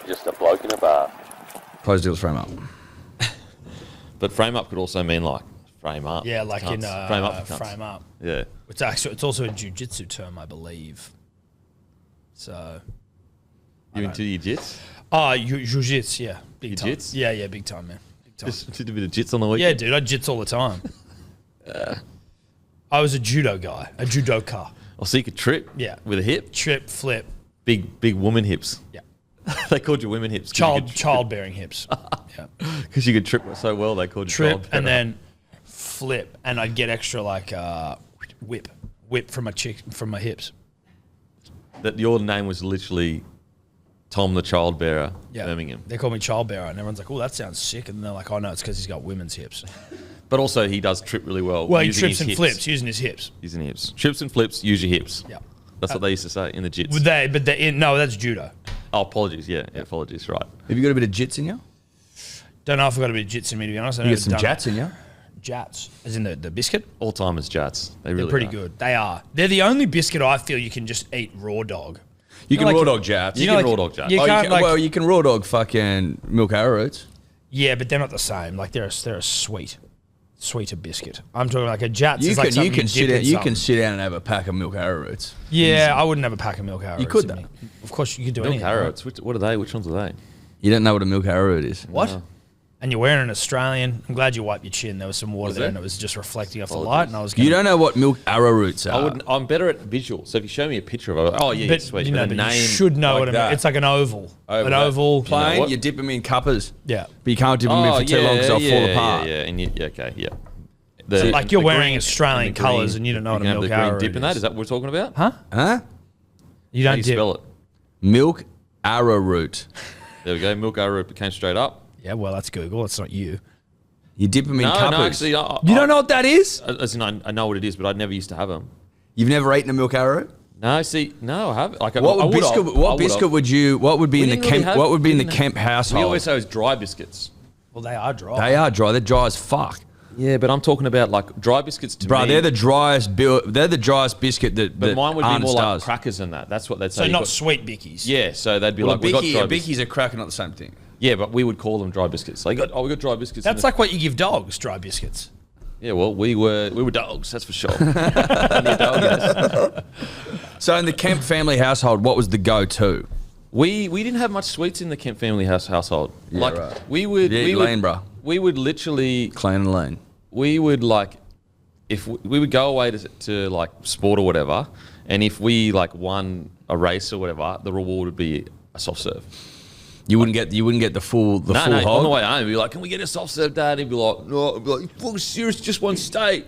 just a bloke in a bar. Closed deals frame up. But frame up could also mean like frame up. Yeah, like in frame up. frame up. Yeah. It's also a jiu-jitsu term, I believe. So. You into your jits? Oh, jiu-jitsu, yeah. Big time. Jits? Yeah, big time, man. Big time. Just did a bit of jits on the weekend? Yeah, dude, I jits all the time. I was a judo guy, a judoka. Oh, so you could trip? Yeah. With a hip? Trip, flip. Big woman hips. Yeah. They called you women hips. Childbearing hips. Yeah. Because you could trip so well, they called you Trip and then flip, and I'd get extra like whip from my hips. That your name was literally Tom the Childbearer, Birmingham. They call me childbearer, and everyone's like, "Oh, that sounds sick," and they're like, "Oh no, it's because he's got women's hips." But also, he does trip really well. Well, he trips and flips using his hips. Using hips. Trips and flips, use your hips. Yeah. That's what they used to say in the jits. No, that's judo. Oh, apologies. Yeah, apologies. Right. Have you got a bit of jits in you? Don't know if I've got a bit of jits in me, to be honest. You got some jats in you? Jats, as in the biscuit? All timers jats. They're pretty good. They are. They're the only biscuit I feel you can just eat raw dog. You can raw dog jats. You can raw dog jats. You can raw dog fucking milk arrowroots. Yeah, but they're not the same. Like they're a sweeter biscuit. I'm talking like a Jats. You can sit down and have a pack of milk arrowroots. Yeah, I wouldn't have a pack of milk arrowroots. You could though. Of course, you could do milk anything. Arrowroots. What are they? Which ones are they? You don't know what a milk arrowroot is. What? No. And you're wearing an Australian. I'm glad you wiped your chin. There was some water there, and it was just reflecting off the light. And I was. You don't know what milk arrowroots are. I'm better at visual. So if you show me a picture of it, oh yeah, but, sweet. You know, but you should know like what I mean. that. It's like an oval. An oval. Plain. You dip them in cuppers. Yeah. But you can't dip them in for too long because they'll fall apart. Yeah, and okay, yeah. So like you're wearing Australian colours and you don't know what a milk arrowroot dip in that? Is that what we're talking about? Huh? You don't How do you spell it? Milk arrowroot. There we go. Milk arrowroot came straight up. Yeah, well, that's Google. It's not you. You dip them in cuppers. No, actually, you don't know what that is? As in, I know what it is, but I never used to have them. You've never eaten a milk arrowroot? No, see, no, I haven't. Like, What biscuit would you? What would be in the Kemp? What would be in the Kemp household? We always say it was dry biscuits. Well, they are dry. They are dry. They're dry as fuck. Yeah, but I'm talking about like dry biscuits to me. They're the driest. They're the driest biscuit that. But mine would be more like does. crackers than that. That's what they'd say. So not sweet bickies. Yeah, so they'd be Well, like, we got dry biscuits. bickies are cracker, not the same thing. Yeah, but we would call them dry biscuits. Like, we got dry biscuits. That's like what you give dogs, dry biscuits. Yeah, well, we were dogs, that's for sure. So in the Kemp family household, what was the go-to? We didn't have much sweets in the Kemp family household. Yeah, like right. we would lean, bro. We would literally Clean and lean. we would like if we would go away to like sport or whatever, and if we like won a race or whatever, the reward would be a soft serve. You wouldn't get the full No, hog. on the way home, he'd be like, "Can we get a soft serve, Dad?" He'd be like, "No." I'd be like, "You fucking serious? Just one steak?"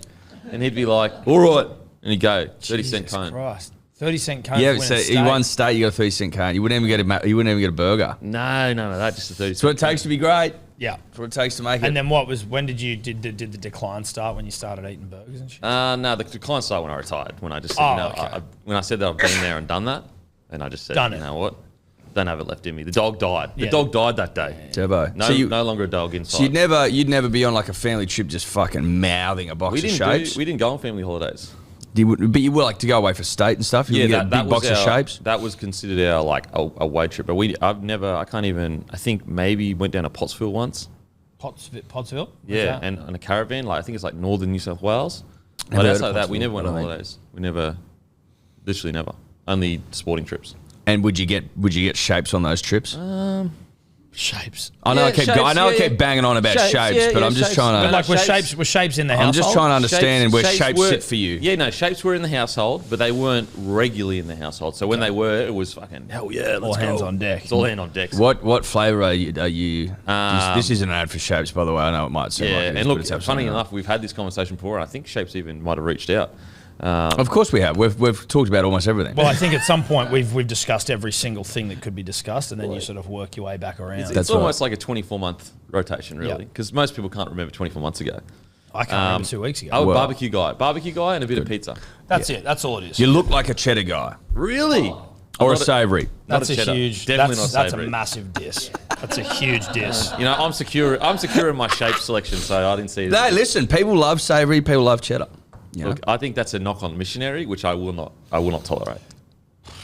And he'd be like, "All right," and he'd go 30-cent Jesus cone. Christ. 30-cent cone. Yeah, so you won steak, you got a 30-cent cone. You wouldn't even get a burger. No, that's just a 30. That's what it takes to be great. Yeah. That's what it takes to make it. And then when did the decline start when you started eating burgers and shit? No, the decline started when I retired. When I just said, okay. when I said that I've been there and done that, and I just said, Done you it. know what? Don't have it left in me. The dog died. The Yeah. dog died that day. Turbo. No, So no longer a dog inside. So you'd never be on like a family trip just fucking mouthing a box of shapes? We didn't go on family holidays. But you were like to go away for state and stuff? You would get a big box of shapes? That was considered our like a way trip. But I think maybe went down to Pottsville once. Pottsville? Yeah, and on a caravan. Like I think it's like northern New South Wales. Never But heard outside of that, we never went on Pottsville. holidays. We never, literally never. Only sporting trips. And would you get shapes on those trips? Shapes. I know Yeah, I keep yeah. banging on about shapes, but I'm just trying But to. like were shapes in the household? I'm just trying to understand where shapes were, sit for you. Yeah, no, shapes were in the household, but they weren't regularly in the household. So when they were, it was fucking hell yeah, let's All go. hands on deck. It's all hands on deck. What flavour are you? This isn't an ad for shapes, by the way. I know it might seem Yeah, like it is, and but look, it's funny absolutely not. enough, we've had this conversation before. And I think Shapes even might have reached out. Of course we have. We've talked about almost everything. Well, I think at some point we've discussed every single thing that could be discussed, and then you sort of work your way back around. It's That's almost like a 24-month rotation, really, Yeah. because most people can't remember 24 months ago. I can't remember 2 weeks ago. I was Well- barbecue guy, and a bit of pizza. That's it. That's all it is. you look like a cheddar guy Really? or a Not savoury. not That's a a cheddar. huge. Definitely That's not a savoury. massive diss. That's a huge diss. You know, I'm secure in my shape selection, so I didn't see it. No, listen. People love savoury. People love cheddar. You know? Look, I think that's a knock on missionary, which I will not tolerate.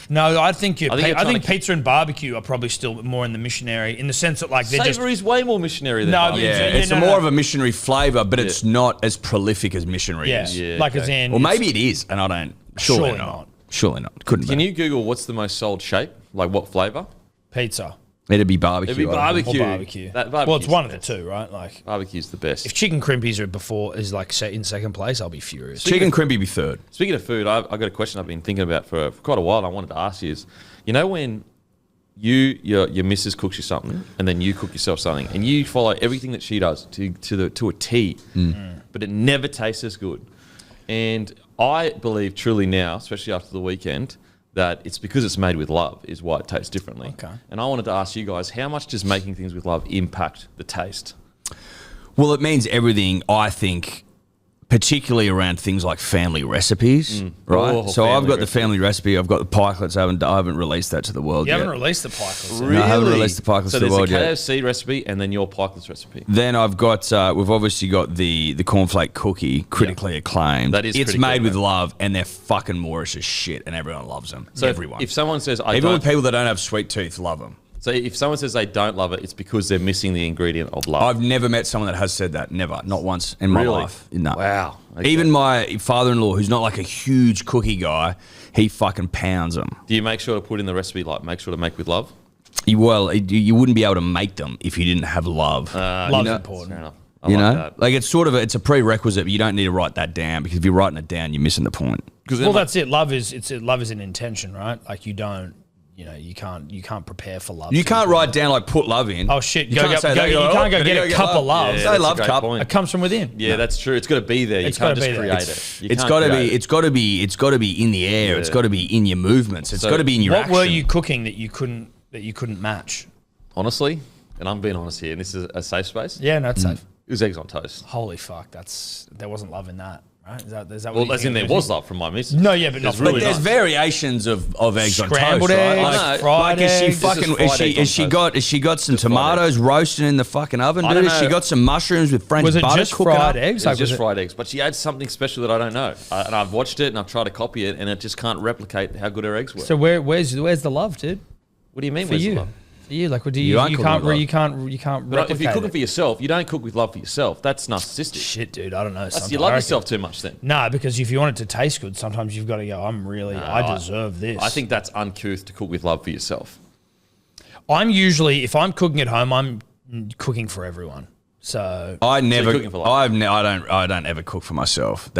No, I think I think you're I trying think to keep- pizza and barbecue are probably still more in the missionary in the sense that like they're just Savoury's way more missionary than No, barbecue. Yeah, Yeah, it's no, more no. of a missionary flavour, but it's not as prolific as missionary yeah, is. Yeah, like okay. as in Or it's- maybe it is, and I don't. Surely not. Surely not. Couldn't Can be. you Google what's the most sold shape? Like what flavour? pizza It'd be barbecue. It'd be I think. barbecue. or barbecue. That Well, it's barbecue's one of the the two, right? Like Barbecue's the best. if chicken crimpies is like in second place, I'll be furious. Chicken crimpy be third. Speaking of food, I've got a question I've been thinking about for quite a while. And I wanted to ask you is, you know, when your missus cooks you something and then you cook yourself something and you follow everything that she does to a T, but it never tastes as good. And I believe truly now, especially after the weekend, that it's because it's made with love is why it tastes differently. Okay. And I wanted to ask you guys, how much does making things with love impact the taste? Well, it means everything, I think, particularly around things like family recipes, right? Oh, So I've family got the recipe. family recipe. I've got the pikelets. I haven't released that to the world You yet. haven't released the pikelets. No, I haven't released the pikelets So to the there's world a yet. KFC recipe and then your pikelets recipe. Then I've got, we've obviously got the cornflake cookie, critically acclaimed. That is It's critically made with acclaimed. love, and they're fucking Moorish as shit, and everyone loves them. So Everyone. if someone says I Even don't, people that don't have sweet tooth love them. so if someone says they don't love it, it's because they're missing the ingredient of love. I've never met someone that has said that. Never. Not once in my Really? life. No. Wow. Okay. Even my father-in-law, who's not like a huge cookie guy, he fucking pounds them. Do you make sure to put in the recipe, like make sure to make with love? You wouldn't be able to make them if you didn't have love. Love's know- important. Fair enough. I you like know, that. like it's sort of it's a prerequisite, but you don't need to write that down because if you're writing it down, you're missing the point. Well, that's it. Love is an intention, right? Like you don't, you can't prepare for love. You can't write down like put love in. Oh shit! You can't say that. You Go, can't go "Oh, get gotta a cup of love. Yeah, Say that's a love great cup. point. It comes from within. Yeah, that's true. It's got to be there. You It's can't gotta just be there. create it. You It's can't got to create be. it. It's got to be in the air. It's Yeah. got to be in your movements. It's So got to be in your What action. were you cooking that you couldn't match? Honestly, and I'm being honest here, and this is a safe space. Yeah, no, it's safe. It was eggs on toast. Holy fuck, there wasn't love in that, right? Is that what Well, you as in think there it was love from my missus. No, yeah, but not It's really But there's nice. variations of eggs on toast, Scrambled right? eggs, Like, fried like is she eggs. This is fucking? fried eggs on Has she got some Just fried tomatoes roasting in the fucking oven? I Dude? don't Has she know. got some mushrooms with French Was it butter just cooking fried up? eggs? It was just fried eggs, but she adds something special that I don't know, and I've watched it and I've tried to copy it, and it just can't replicate how good her eggs were. So where's the love, dude? what do you mean? For where's the you, love? for you, like, what do You you? aren't You cooking can't. with love. You can't. You can't. But if you're replicate cooking it. for yourself, you don't cook with love for yourself. That's narcissistic. Shit, dude, I don't know. That's, you love yourself too much then. Nah, because if you want it to taste good, sometimes you've got to go. I deserve this. I think that's uncouth to cook with love for yourself. I'm usually, if I'm cooking at home, I'm cooking for everyone. So I never. cooking for love? I don't ever cook for myself.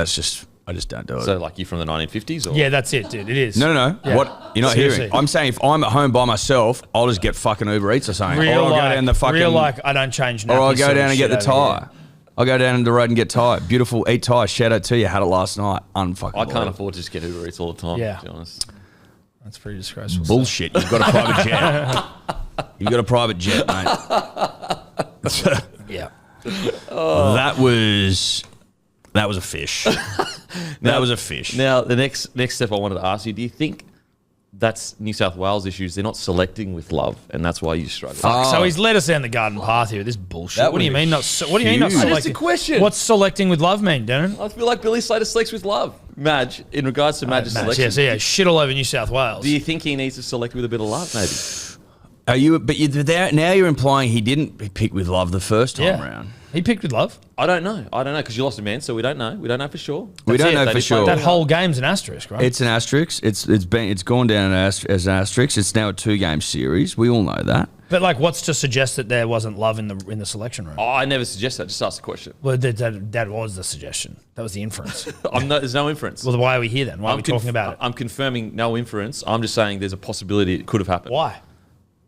I just don't do it. So like you from the 1950s, or yeah, that's it, dude. It is. No. Yeah. What you're not Seriously. hearing? I'm saying if I'm at home by myself, I'll just get fucking Uber Eats or something. Real or I'll like, go down the fucking. real like, I don't change. or I'll nappies go sort of down and get the shit over tire. I'll go down the road and get tire. Beautiful, eat tire. Shout out to you. Had it last night. Unfucking. I can't afford to just get Uber Eats all the time. Yeah. To be honest. here. That's pretty disgraceful. stuff. Bullshit. You've got a private jet. You've got a private jet, mate. Yeah. That was a fish. That was a fish. Now the next step I wanted to ask you: do you think that's New South Wales issues? They're not selecting with love, and that's why you struggle. So he's led us down the garden path here with this bullshit. That What do you was mean? What do you mean not huge. selecting? Just a question. What's selecting with love mean, Darren? I feel like Billy Slater selects with love. Madge, in regards to Madge's selection, Yeah, shit all over New South Wales. do you think he needs to select with a bit of love, maybe? Are you? But now you're implying he didn't pick with love the first time round. He picked with love. I don't know because you lost a man, so we don't know. We don't know for sure. We don't it. know They for just play sure. with That whole game's an asterisk, right? It's an asterisk. It's gone down as an asterisk. It's now a 2-game series. We all know that. But like, what's to suggest that there wasn't love in the selection room? Oh, I never suggest that. Just ask the question. Well, that was the suggestion. That was the inference. There's no inference. Well, then why are we here then? Why are we talking about it? I'm confirming no inference. I'm just saying there's a possibility it could have happened. Why?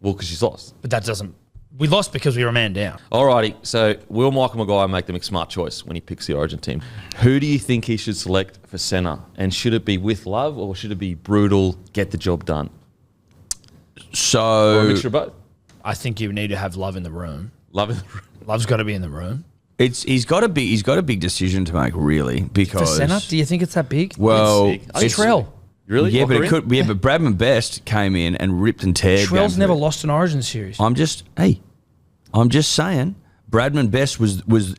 Well, because she's lost. But that doesn't. We lost because we were a man down. Alrighty, so will Michael Maguire make the McSmart choice when he picks the Origin team? Who do you think he should select for centre? And should it be with love or should it be brutal, get the job done? Or a So mixture of both? I think you need to have love in the room. Love in the room. Love's got to be in the room. he's got a big decision to make, really, For because centre, do you think it's that big? well, It's big. I think Trell. Really? yeah, Lock but her it in? could. Yeah, but Bradman Best came in and ripped and teared. Trell's games never of it. lost an Origin series. I'm just saying. Bradman Best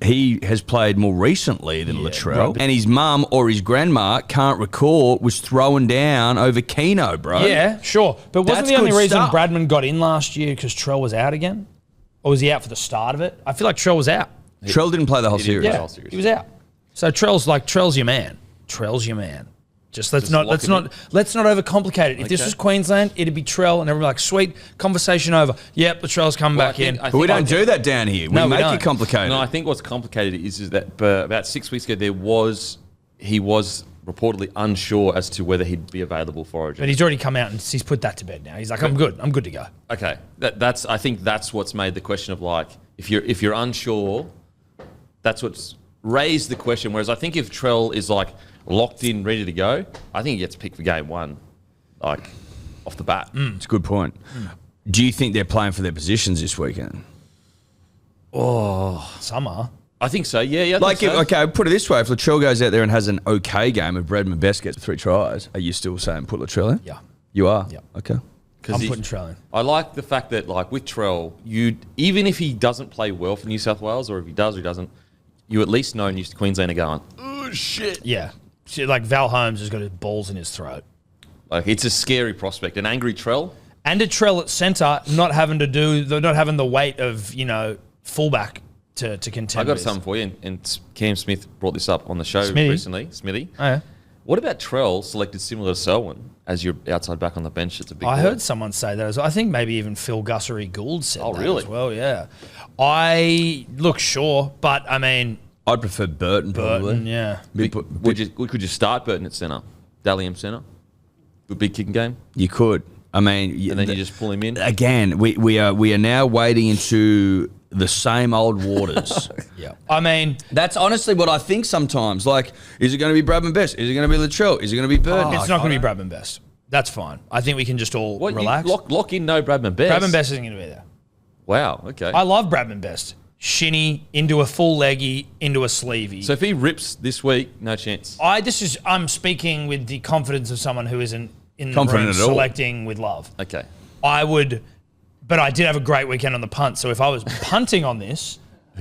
he has played more recently than Latrell, and his mum or his grandma, can't recall, was throwing down over Keno, bro. Yeah, sure. But wasn't That's the only good reason stuff. Bradman got in last year because Trell was out again? Or was he out for the start of it? I feel like Trell was out. Trell didn't play the whole series. Yeah, he was out. So Trell's your man. Trell's your man. Just let's not overcomplicate it. If this was Queensland, it'd be Trell, and everyone like, sweet, conversation over. Yep, Latrell's coming back in. But we don't do that down here. We make it complicated. No, I think what's complicated is that about 6 weeks ago he was reportedly unsure as to whether he'd be available for Origin. But he's already come out and he's put that to bed now. He's like, I'm good to go. Okay, I think that's what's made the question of like, if you're unsure, that's what's raised the question. Whereas I think if Trell is like locked in, ready to go, I think he gets picked for game one, like off the bat. It's a good point. Do you think they're playing for their positions this weekend? Some are. I think so. Yeah. I Like, think so. okay, put it this way: if Latrell goes out there and has an okay game, and Bradman Best gets 3 tries, are you still saying put Latrell in? Yeah. You are. Yeah. Okay. I'm putting Trell in. I like the fact that, like, with Trell, even if he doesn't play well for New South Wales, or if he does or he doesn't, you at least know New Queensland are going, oh, shit. Yeah. See, like Val Holmes has got his balls in his throat. Like, it's a scary prospect. An angry Trell. And a Trell at centre, not having the weight of, fullback to contend I got with. something for you, and Cam Smith brought this up on the show Smithy. recently. Smithy. Oh, yeah. What about Trell selected similar to Selwyn as your outside back on the bench? It's a big I boy. heard someone say that as well. I think maybe even Phil Gussery Gould said that really? as well, yeah. I look sure, but I mean... I'd prefer Burton, probably. Burton, yeah. Could you start Burton at centre? Dalium centre? Good big kicking game? You could. I mean... And then you just pull him in? Again, we are now wading into the same old waters. Yeah. I mean... That's honestly what I think sometimes. Like, is it going to be Bradman Best? Is it going to be Latrell? Is it going to be Burton? It's not going to be Bradman Best. That's fine. I think we can just all relax. Lock in no Bradman Best? Bradman Best isn't going to be there. Wow, okay. I love Bradman Best. Shinny, into a full leggy, into a sleevey. So if he rips this week, no chance. I'm speaking with the confidence of someone who isn't in the Confident room at all. selecting with love. Okay. But I did have a great weekend on the punt. So if I was punting on this,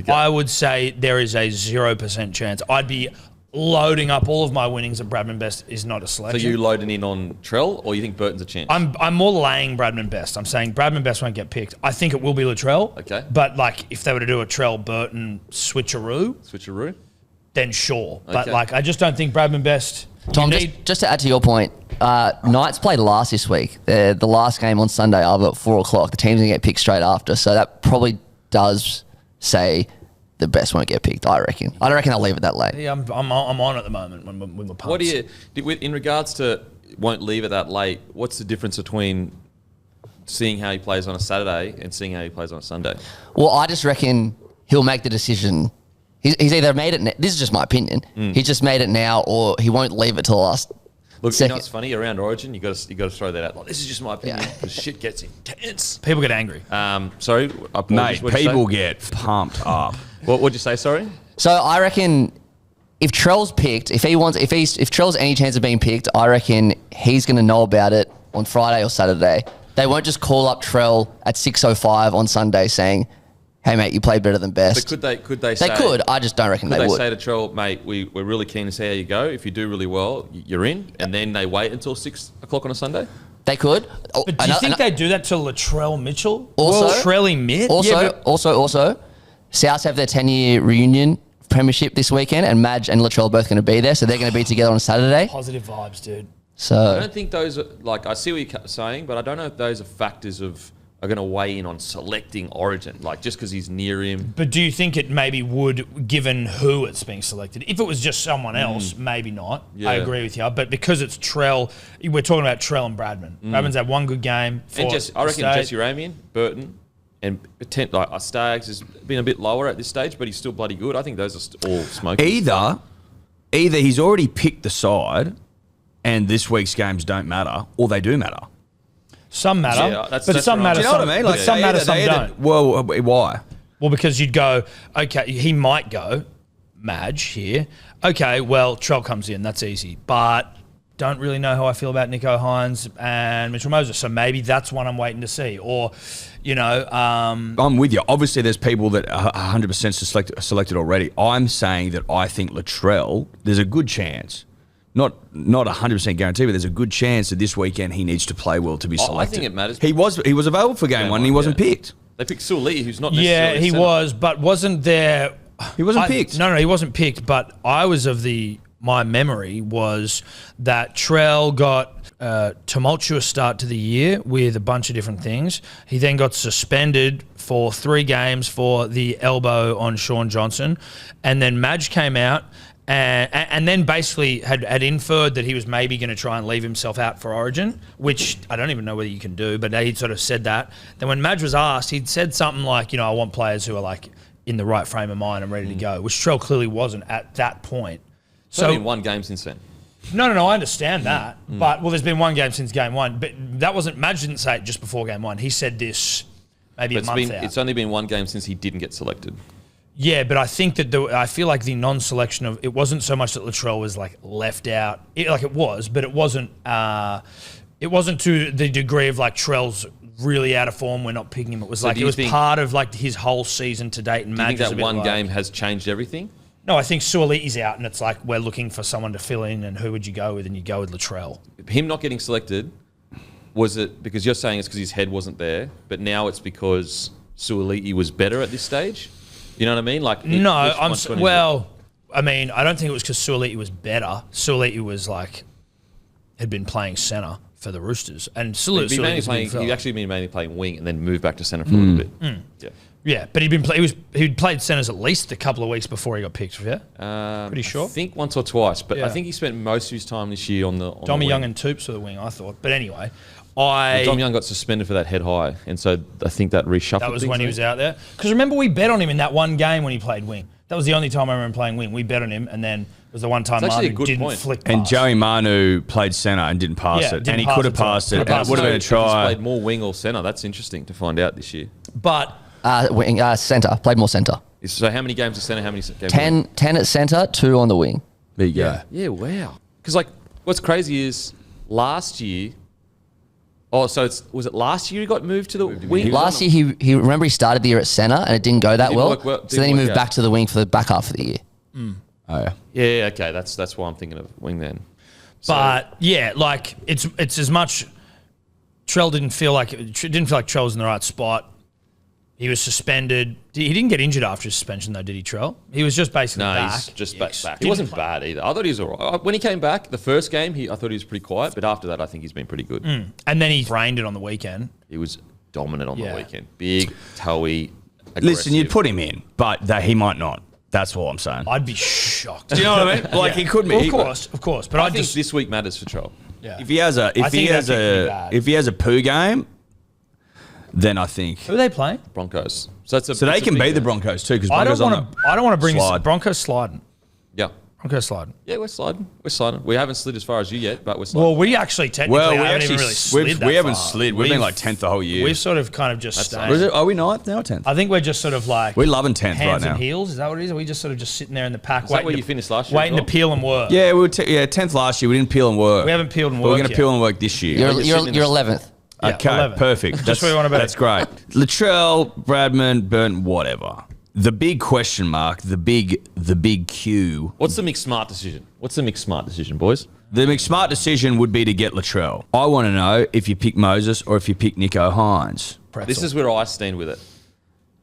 I would say there is a 0% chance. I'd be loading up all of my winnings that Bradman Best is not a So selection. you loading in on Trell, or you think Burton's a chance? I'm more laying Bradman Best. I'm saying Bradman Best won't get picked. I think it will be Latrell. Okay. But like if they were to do a Trell Burton Switcheroo? then sure. But Okay. like I just don't think Bradman Best. Tom, just to add to your point, Knights played last this week. The last game on Sunday, over at 4 o'clock. The team's going to get picked straight after. So that probably does say the best won't get picked, I reckon. I don't reckon they'll leave it that late. Yeah, I'm on at the moment when we're punts. What do you, in regards to won't leave it that late, what's the difference between seeing how he plays on a Saturday and seeing how he plays on a Sunday? Well, I just reckon he'll make the decision. He's either made it. This is just my opinion. He's just made it now, or he won't leave it till the last. Look, second. you know what's funny around Origin? You got to throw that out. Like, this is just my opinion because shit gets intense. People get angry. Sorry, Mate, people get pumped up. What'd you say? Sorry. So I reckon if Trell's picked, if Trell's any chance of being picked, I reckon he's going to know about it on Friday or Saturday. They won't just call up Trell at 6:05 on Sunday saying, "Hey mate, you played better than Best." But could they? They could. I just don't reckon Could they they would. say to Trell, mate, we're really keen to see how you go. If you do really well, you're in, and then they wait until 6 o'clock on a Sunday? They could. But do you think they do that to Latrell Mitchell? Also- Latrell Mitt? Also, Souths have their 10-year reunion premiership this weekend, and Madge and Latrell are both going to be there, so they're going to be together on a Saturday. Positive vibes, dude. I So don't think those are, like, I see what you're saying, but I don't know if those are factors are going to weigh in on selecting Origin, like just because he's near him. But do you think it maybe would, given who it's being selected? If it was just someone else, maybe not. Yeah. I agree with you. But because it's Trell, we're talking about Trell and Bradman. Bradman's had one good game. And I reckon Jesse Ramian, Burton, and Staggs has been a bit lower at this stage, but he's still bloody good. I think those are all smoking. Either he's already picked the side and this week's games don't matter, or they do matter. Some matter, Yeah, that's but some right. matter. Do You know what I some, mean? but Like, some matter, some don't. Well, why? Well, because you'd go, okay, he might go, Madge here. Okay, well, Trell comes in, that's easy. But don't really know how I feel about Nico Hynes and Mitchell Moses. So maybe that's one I'm waiting to see. Or I'm with you. Obviously, there's people that are 100% selected already. I'm saying that I think Latrell, there's a good chance, not 100% guarantee, but there's a good chance that this weekend he needs to play well to be selected. I think it matters. He was available for game one and he wasn't picked. They picked Suoliti, who's not necessarily Yeah, he centre. was, but wasn't there... He wasn't picked. No, he wasn't picked, but I was of my memory was that Trell got a tumultuous start to the year with a bunch of different things. He then got suspended for 3 games for the elbow on Sean Johnson. And then Madge came out and then basically had inferred that he was maybe going to try and leave himself out for Origin, which I don't even know whether you can do, but he'd sort of said that. Then when Madge was asked, he'd said something like, I want players who are like in the right frame of mind and ready to go, which Trell clearly wasn't at that point. So only been 1 game since then. No, I understand that. But, there's been 1 game since game 1. But that wasn't, Madge didn't say it just before game 1. He said this maybe a month out. It's only been 1 game since he didn't get selected. Yeah, but I think that I feel like the non-selection of, it wasn't so much that Latrell was like left out. It was, but it wasn't to the degree of like Trell's really out of form, we're not picking him. It was So like, do it you was think- part of like his whole season to date. And Do you Madge think was a that bit one like- game has changed everything? No, I think Suoliti's out and it's like, we're looking for someone to fill in and who would you go with? And you go with Latrell. Him not getting selected, was it because you're saying it's because his head wasn't there, but now it's because Suoliti was better at this stage? You know what I mean? Like, No, I don't think it was because Suoliti was better. Suoliti was like, had been playing centre for the Roosters. And He actually been mainly playing wing and then moved back to centre for a little bit. Yeah. Yeah, but he'd played centres at least a couple of weeks before he got picked, yeah? Pretty sure. I think once or twice, but Yeah. I think he spent most of his time this year on the Dommy wing. Young and Toops for the wing, I thought. But anyway, Dom Young got suspended for that head high, and so I think that reshuffled that was things when he there. was out there. Because remember, we bet on him in that one game when he played wing. That was the only time I remember him playing wing. We bet on him, and then it was the one time It's actually a Manu good didn't point. flick And past. Joey Manu played centre and didn't pass Yeah, it. didn't And he pass could have it to him. passed it. Could've And it passed would have it. been a If he's try. played more wing or centre. That's interesting to find out this year. But Centre. Played more centre. So how many games at centre? How many games? 10 at centre, 2 on the wing. There you go. Yeah, wow. Because like, what's crazy is last year. Oh, so was it last year he got moved to the wing? Last year, he remember he started the year at centre and it didn't go that Didn't well. work well- So then he didn't moved work back out. to the wing for the back half of the year. Oh, yeah. Yeah, okay. That's why I'm thinking of wing then. But yeah, like it's as much. Trell didn't feel like Trell was in the right spot. He was suspended. He didn't get injured after his suspension though, did he, Trell? He was just basically No, back. he's just back. He Didn't wasn't play. bad either. I thought he was all right. When he came back, the first game, I thought he was pretty quiet, but after that, I think he's been pretty good. And then he brained it on the weekend. He was dominant on Yeah. the weekend. Big, toey, Listen, you'd aggressive. put him in, but that he might not. That's all I'm saying. I'd be shocked. Do you know what I mean? Like, he could be. Well, of course. But I I think just this week matters for Troll. yeah. If he has a, I think that pick would be bad. if he has a poo game, then I think. Who are they playing? Broncos. So So they can beat the Broncos too, because I Broncos don't on want to. I don't want to bring slide. this. Broncos sliding. Yeah. Broncos sliding. Yeah, we're sliding. We're sliding. We haven't slid as far as you yet, but we're sliding. Well, we actually technically Well, we haven't actually even really slid that we haven't far. slid. We've been like 10th the whole year. We've sort of kind of just stayed. Was it, are we 9th now or 10th? I think we're just sort of like We're loving 10th hands right now. and heels. Is that what it is? Are we just sort of just sitting there in the pack, Is that waiting where to, you finished last year as waiting to well? peel and work? Yeah, we were 10th last year. We didn't peel and work. We haven't peeled and But we're worked going to yet. peel and work this year. You're sitting in 11th. Yeah, Okay, 11th. perfect. Just where you want to be. That's great. Latrell, Bradman, Burton, whatever. The big question mark, the big Q. What's the McSmart decision? Boys? The McSmart decision would be to get Latrell. I want to know if you pick Moses or if you pick Nico Hynes. This is where I stand with it.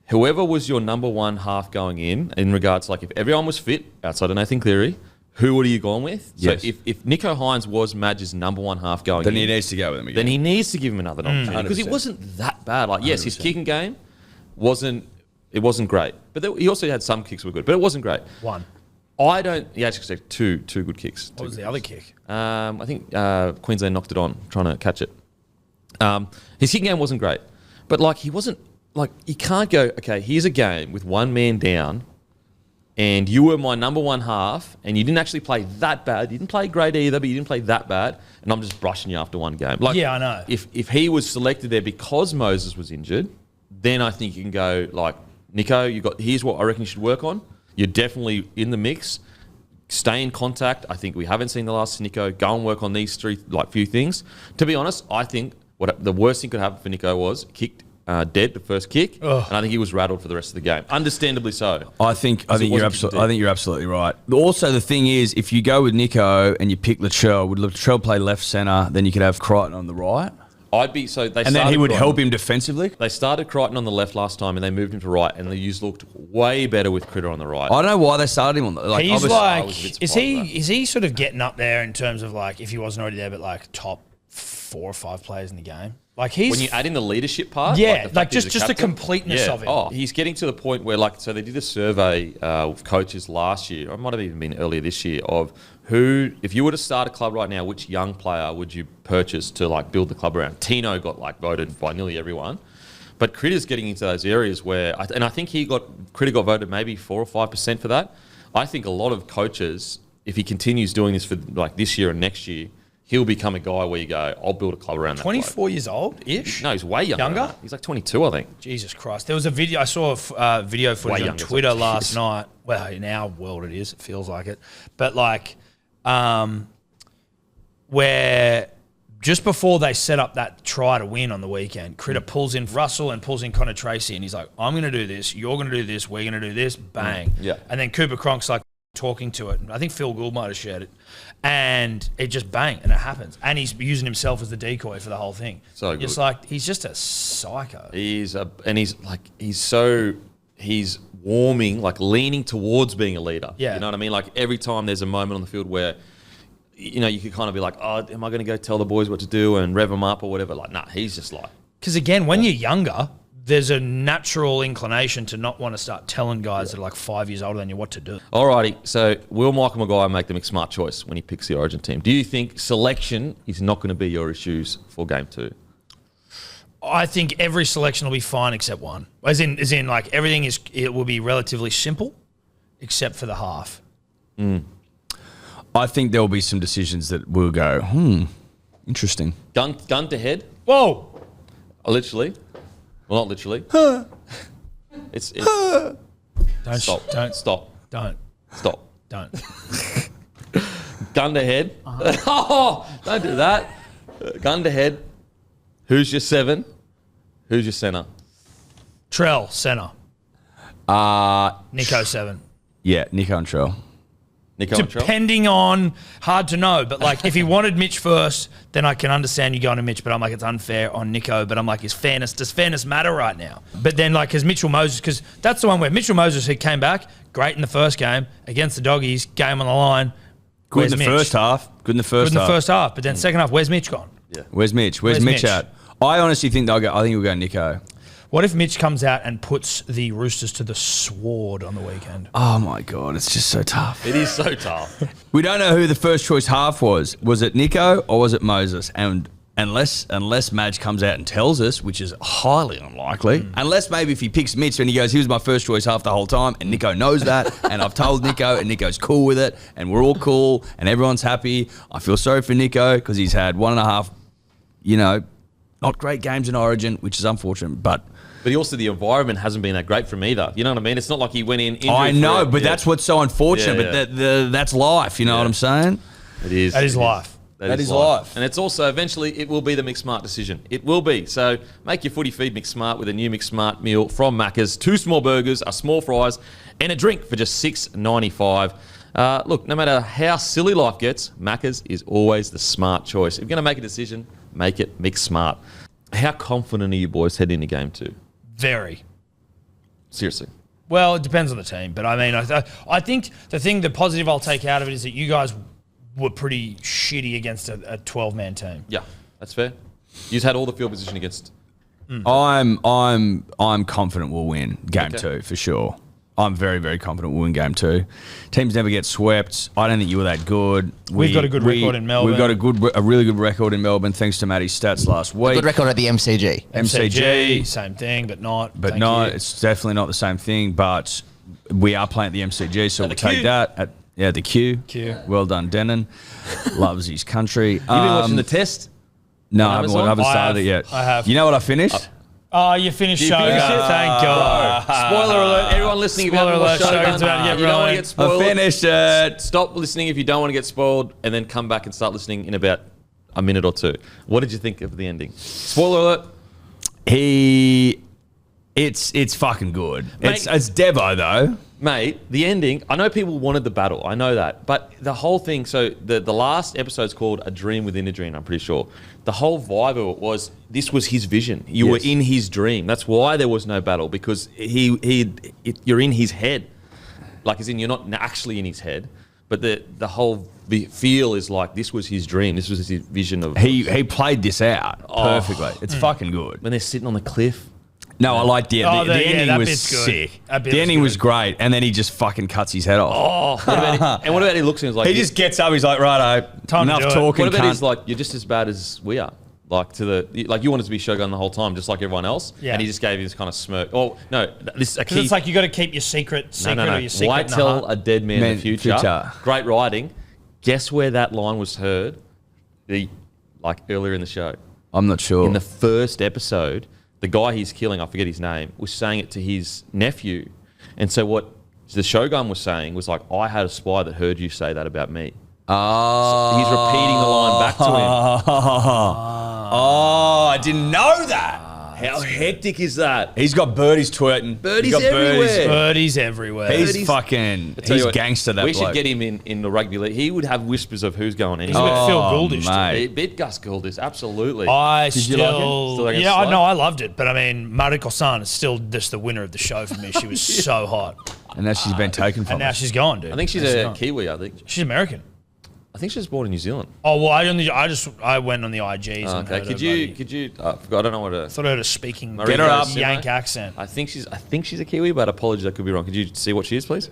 Whoever was your number one half going in regards, like if everyone was fit outside of Nathan Cleary, who would you gone with? Yes. So if Nico Hynes was Madge's number one half going Then in, he needs to go with him again. then he needs to give him another opportunity because it 100%. wasn't that bad. Like yes, his kicking game wasn't great, but he also had some kicks that were good, but it wasn't great. One. I don't. He actually said two good kicks. What was the other kick? I think Queensland knocked it on trying to catch it. His kicking game wasn't great, but like he wasn't like you can't go. Okay, here's a game with one man down, and you were my number one half, and you didn't actually play that bad. You didn't play great either, but you didn't play that bad, and I'm just brushing you after one game. Like Yeah, I know. If he was selected there because Moses was injured, then I think you can go like Nico. Here's what I reckon you should work on. You're definitely in the mix. Stay in contact. I think we haven't seen the last of Nico. Go and work on these few things. To be honest, I think what the worst thing could happen for Nico was kicked dead, the first kick, and I think he was rattled for the rest of the game. Understandably so. I think you're absolutely right. Also, the thing is, if you go with Nico and you pick Latrell, would Latrell play left centre? Then you could have Crichton on the right. And then he would help him defensively. They started Crichton on the left last time, and they moved him to right, and the U's looked way better with Critter on the right. I don't know why they started him on the he's like, is he sort of getting up there in terms of like if he wasn't already there, but like top 4 or 5 players in the game? Like when you add in the leadership part, just the completeness of it. Oh, he's getting to the point where so they did a survey of coaches last year, or it might have even been earlier this year, of who, if you were to start a club right now, which young player would you purchase to build the club around? Tino got voted by nearly everyone, but Critter's getting into those areas where, and I think Critter got voted maybe 4 or 5% for that. I think a lot of coaches, if he continues doing this for this year and next year, he'll become a guy where you go, I'll build a club around that. 24 years old-ish? No, he's way younger. He's like 22, I think. Jesus Christ. There was a video, I saw a video footage on Twitter last night. Well, in our world it is, it feels like it. But where just before they set up that try to win on the weekend, Critter pulls in Russell and pulls in Connor Tracy, and he's like, I'm going to do this, you're going to do this, we're going to do this, bang. Yeah. And then Cooper Cronk's talking to it. I think Phil Gould might have shared it. And it just bang, and it happens. And he's using himself as the decoy for the whole thing. So good. It's he's just a psycho. He's warming, leaning towards being a leader. Yeah. You know what I mean? Every time there's a moment on the field where, you could kind of be like, oh, am I going to go tell the boys what to do and rev them up or whatever? Nah, he's just because again, when you're younger, there's a natural inclination to not want to start telling guys that are 5 years older than you what to do. Alrighty, so will Michael Maguire make the McSmart choice when he picks the Origin team? Do you think selection is not going to be your issues for Game 2? I think every selection will be fine except one. As in everything it will be relatively simple except for the half. I think there will be some decisions that will go, interesting. Gun to head? Whoa! Literally. Well, not literally. It's Don't stop. Don't Stop. Don't Stop. Don't. Gun to head. Oh, don't do that. Gun to head. Who's your 7? Who's your centre? Trell center. Nico 7. Yeah, Nico and Trell. Nico and Trell? Depending on, hard to know, but if he wanted Mitch first, then I can understand you going to Mitch, but I'm it's unfair on Nico, but I'm does fairness matter right now? But then because Mitchell Moses, because that's the one where Mitchell Moses, he came back, great in the first game, against the Doggies, game on the line. Good in the first half. Good in the first half, but then second half, where's Mitch gone? Yeah. Where's Mitch at? I honestly think I think he'll go Nico. What if Mitch comes out and puts the Roosters to the sword on the weekend? Oh, my God. It's just so tough. It is so tough. We don't know who the first choice half was. Was it Nico or was it Moses? And unless Madge comes out and tells us, which is highly unlikely, unless maybe if he picks Mitch and he goes, he was my first choice half the whole time, and Nico knows that, and I've told Nico, and Nico's cool with it, and we're all cool, and everyone's happy. I feel sorry for Nico because he's had 1.5, not great games in Origin, which is unfortunate, but also the environment hasn't been that great for him either. You know what I mean? It's not like he went in. I know, but that's what's so unfortunate. But that's life. You know what I'm saying? It is. That is life. That is life. And it's also, eventually, it will be the McSmart decision. It will be. So make your footy feed McSmart with a new McSmart meal from Maccas. 2 small burgers, a small fries, and a drink for just $6.95. Look, no matter how silly life gets, Maccas is always the smart choice. If you're going to make a decision, make it McSmart. How confident are you boys heading into Game 2? Very. Seriously. Well, it depends on the team, but I think the positive I'll take out of it is that you guys were pretty shitty against a 12-man team. Yeah, that's fair. You've had all the field position against. I'm confident we'll win Game 2 for sure. I'm very, very confident we'll win Game 2. Teams never get swept. I don't think you were that good. We've got a good record in Melbourne. We've got a really good record in Melbourne thanks to Matty's stats last week. Good record at the MCG. MCG. Same thing, but not. But no, it's definitely not the same thing. But we are playing at the MCG, so we'll take that. The Q. Well done, Denon. Loves his country. You've been watching the test? No, I haven't started it yet. I have. You know what I finished? Oh, you finished Shogun. Thank God. Spoiler alert. Everyone listening, Spoiler alert. Shogun's about to get you don't want to get spoiled. I finished it. Stop listening if you don't want to get spoiled, and then come back and start listening in about a minute or two. What did you think of the ending? Spoiler alert. It's fucking good. Mate- It's Devo though. Mate, the ending, I know people wanted the battle. I know that. But the whole thing, so the last episode's called A Dream Within a Dream, I'm pretty sure. The whole vibe of it was, this was his vision. You were in his dream. That's why there was no battle, because you're in his head. Like, as in, you're not actually in his head. But the whole feel is like, this was his dream. This was his vision of... He played this out perfectly. It's fucking good. When they're sitting on the cliff. No, I liked the ending that was bit's good. sick. That bit The was ending was good. great, and then he just fucking cuts his head off. What about he looks and he's like... He just gets up. He's like, righto, Time to enough do it. talking. What about cunt. he's like, you're just as bad as we are. Like you wanted to be Shogun the whole time, just like everyone else. Yeah. And he just gave you this kind of smirk. Oh no, this is a Because key. it's like you got to keep your secret or your secret Why in the tell heart. a dead man Man, the future? future. Great writing. Guess where that line was heard? Earlier in the show. I'm not sure. In the first episode, the guy he's killing, I forget his name, was saying it to his nephew. And so what the Shogun was saying was like, I had a spy that heard you say that about me. Oh. He's repeating the line back to him. Oh, I didn't know that. How hectic is that? He's got birdies twerking. Birdies He's got everywhere. Birdies everywhere. He's fucking. Tell you He's what, gangster. That we bloke. should get him in the rugby league. He would have whispers of who's going He's a anywhere. bit Phil Gouldish. mate. A bit Gus Gouldish, absolutely. I you like it? still, Still like a yeah, slut? no, I loved it. But I mean, Mariko-san is still just the winner of the show for me. She was so hot, And now she's been taken from and now us. she's gone, dude. I think she's Now a gone. Kiwi, I think. She's American. I think she was born in New Zealand. Oh well, I went on the IGs. And Okay, heard could her you, I forgot, I don't know what I thought I heard a speaking Get her up. Yank accent. I think she's a Kiwi, but apologies, I could be wrong. Could you see what she is, please?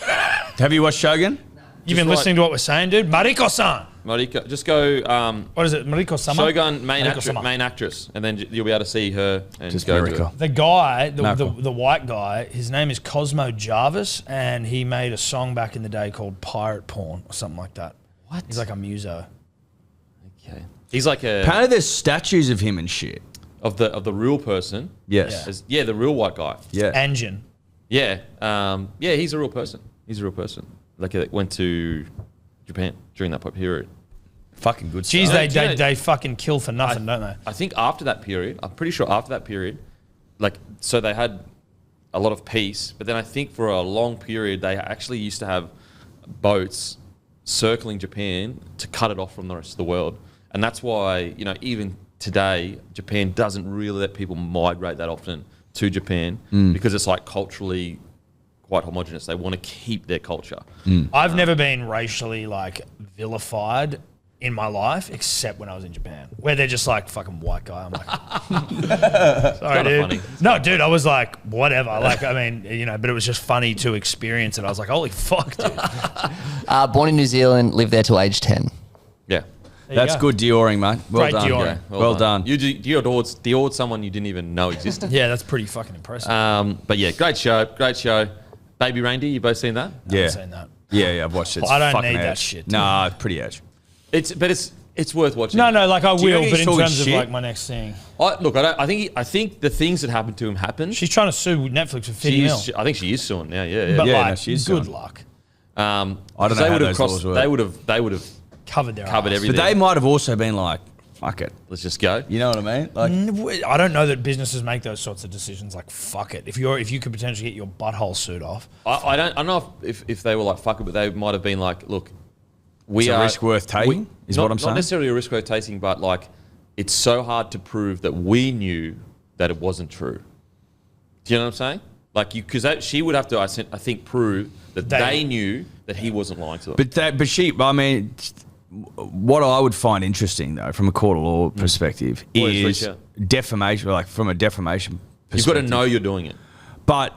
Have you watched Shogun? You've been like- listening to what we're saying, dude. Mariko-san. Mariko, just go What is it? Mariko-sama? Shogun Mariko-sama. main actress, and then you'll be able to see her and Just go to Mariko. it. The guy, Mariko. the white guy, his name is Cosmo Jarvis, and he made a song back in the day called Pirate Porn or something like that. What? He's like a muso. Okay. He's like Apparently, there's statues of him and shit. of the real person. Yes. Yeah, the real white guy. Yeah. Engine. Yeah, he's a real person. He's a real person. Like, went to Japan during that period. Fucking good Jeez, stuff. they fucking kill for nothing, don't they? I think after that period, I'm pretty sure after that period, so they had a lot of peace, but then I think for a long period, they actually used to have boats circling Japan to cut it off from the rest of the world. And that's why, even today, Japan doesn't really let people migrate that often to Japan because it's like culturally quite homogenous. They want to keep their culture. I've never been racially vilified in my life, except when I was in Japan, where they're just like fucking white guy. I'm like, sorry, dude. funny. No, dude, I was like, whatever. But it was just funny to experience it. I was like, holy fuck, dude. Born in New Zealand, lived there till age 10. Yeah. That's go. good Dioring, mate. Well Great done. Dioring. Yeah, Well done. You adored someone you didn't even know existed. Yeah, that's pretty fucking impressive. But yeah, great show. Baby Reindeer, you both seen that? I Yeah. haven't seen that. Yeah, I've watched it. It's I don't fucking need that edge. shit, dude. Nah, pretty edge. It's worth watching. No, I Do you will, reckon but he's in talking terms shit? of my next thing. I think the things that happened to him happened. She's trying to sue Netflix for 50 mil. I think she is suing now. Yeah. But Yeah, no, she is good suing. luck. I don't know how those laws work. They would have Covered their covered ass. everything. But they might have also been like, fuck it. Let's just go. You know what I mean? Like, I don't know that businesses make those sorts of decisions. Like, fuck it. If you could potentially get your butthole sued off, I don't know if they were like fuck it, but they might have been like, look, it's a risk worth taking, is what I'm saying. Not necessarily a risk worth taking, but like, it's so hard to prove that we knew that it wasn't true. Do you know what I'm saying? Like, because she would have to, I think, prove that they knew that he wasn't lying to them. I mean, what I would find interesting though, from a court of law perspective, Well, is yeah. defamation. Like from a defamation You've got perspective, to know you're doing it. But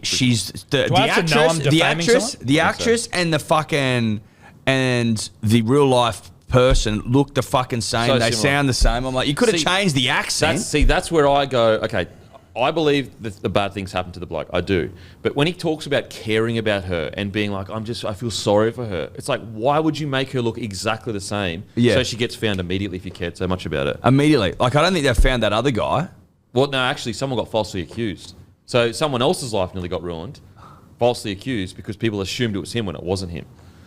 she's the I have to know I'm defaming someone? the actress, and the fucking and the real life person look the fucking same. So They similar. sound the same. I'm like, you could have See, changed the accent. That's where I go, okay, I believe that the bad things happen to the bloke. I do. But when he talks about caring about her and being like, I feel sorry for her. It's like, why would you make her look exactly the same Yeah. so she gets found immediately if you cared so much about it? Immediately, like I don't think they found that other guy. Well, no, actually, someone got falsely accused. So someone else's life nearly got ruined, falsely accused, because people assumed it was him when it wasn't him.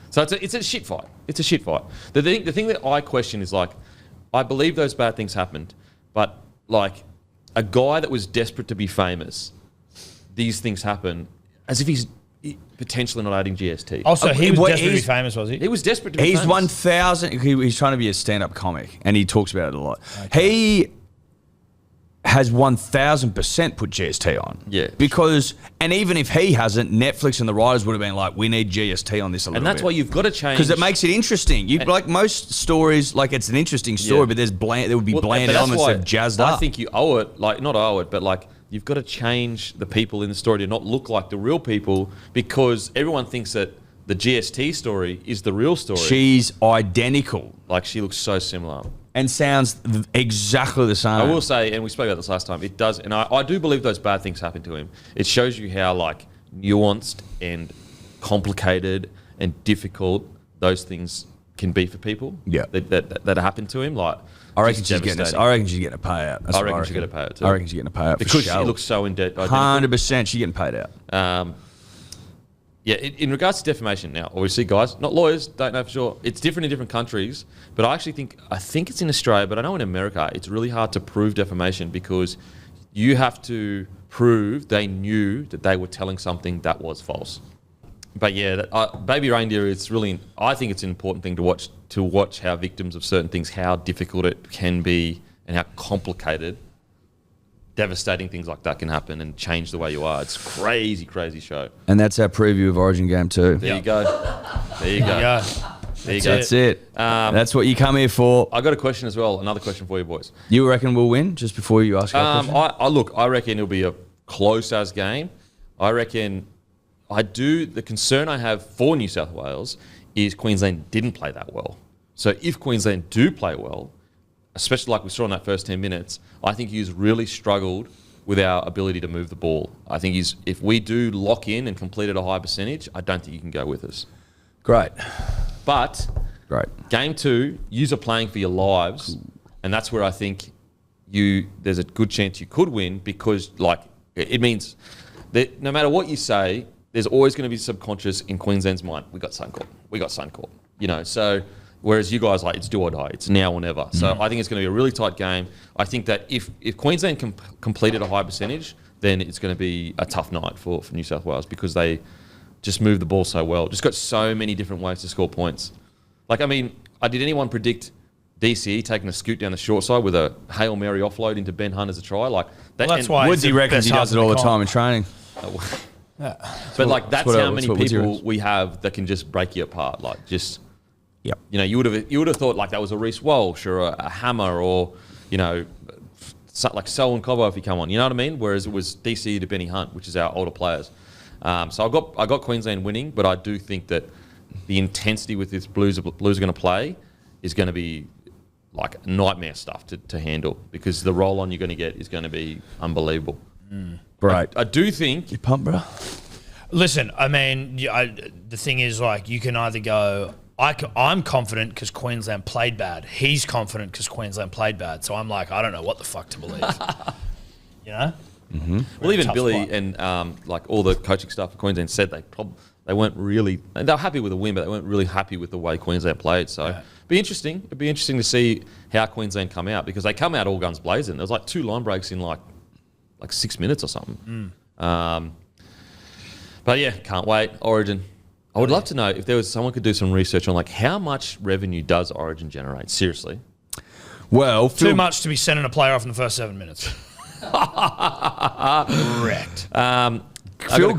So it's a shit fight. The thing that I question is like, I believe those bad things happened, but like a guy that was desperate to be famous, these things happen as if he's potentially not adding GST. Also, he was desperate to be famous, was he? He was desperate to be He's famous. 1,000. He's trying to be a stand-up comic, and he talks about it a lot. Okay. He has 1,000% put GST on. Yeah. Because, and even if he hasn't, Netflix and the writers would have been like, we need GST on this a little bit. And that's why you've got to change. Because it makes it interesting. You like most stories, like it's an interesting story, but there would be bland elements that jazzed up. I think you owe it, like not owe it, but like you've got to change the people in the story to not look like the real people, because everyone thinks that the GST story is the real story. She's identical. Like she looks so similar. And sounds exactly the same. I will say, and we spoke about this last time, it does, and I do believe those bad things happen to him. It shows you how like nuanced and complicated and difficult those things can be for people. Yeah, that happen to him. Like I reckon she's getting a payout. I reckon she's getting a payout too. I reckon she's getting a payout because she looks so in debt. 100%, she's getting paid out. Yeah, in regards to defamation, now obviously, guys, not lawyers, don't know for sure. It's different in different countries, but I think it's in Australia, but I know in America it's really hard to prove defamation because you have to prove they knew that they were telling something that was false. But yeah, Baby Reindeer, it's really, I think it's an important thing to watch how victims of certain things, how difficult it can be, and how complicated, devastating things like that can happen and change the way you are. It's a crazy, crazy show. And that's our preview of Origin Game 2. There you go. There you go. That's it. That's what you come here for. I got a question as well. Another question for you boys. You reckon we'll win? Just before you ask our question? I reckon it'll be a close as game. I reckon the concern I have for New South Wales is Queensland didn't play that well. So if Queensland do play well, especially like we saw in that first 10 minutes, I think he's really struggled with our ability to move the ball. I think if we do lock in and complete at a high percentage, I don't think you can go with us. Great. But game 2, yous are playing for your lives, and that's where I think there's a good chance you could win, because like it means that no matter what you say, there's always going to be subconscious in Queensland's mind. We got Suncorp. You know, so whereas you guys it's do or die. It's now or never. So I think it's going to be a really tight game. I think that if Queensland can complete at a high percentage, then it's going to be a tough night for New South Wales, because they just move the ball so well. Just got so many different ways to score points. Like, I mean, did anyone predict DCE taking a scoot down the short side with a Hail Mary offload into Ben Hunt as a try? Like that's why Woodsy reckons he does it all the time in training. But like that's how many people we have that can just break you apart. Like just, yep. You know, you would have thought like that was a Reece Walsh or a Hammer, or you know, like Selwyn Cobbo if he come on. You know what I mean? Whereas it was DCE to Benny Hunt, which is our older players. So I got Queensland winning, but I do think that the intensity with this Blues are going to play is going to be like nightmare stuff to handle, because the roll on you're going to get is going to be unbelievable. Right. I do think you pumped, bro. Listen, I mean, the thing is, like, you can either go, I'm confident because Queensland played bad. He's confident because Queensland played bad. So I'm like, I don't know what the fuck to believe. You know? Mm-hmm. Well, even Billy and like all the coaching staff for Queensland said they weren't really, they were happy with the win, but they weren't really happy with the way Queensland played. So it'd be interesting. It'd be interesting to see how Queensland come out, because they come out all guns blazing. There was like 2 line breaks in like 6 minutes or something. But yeah, can't wait. Origin. I would love to know if there was someone could do some research on like how much revenue does Origin generate? Seriously. Well, too much to be sending a player off in the first 7 minutes. Wrecked. Phil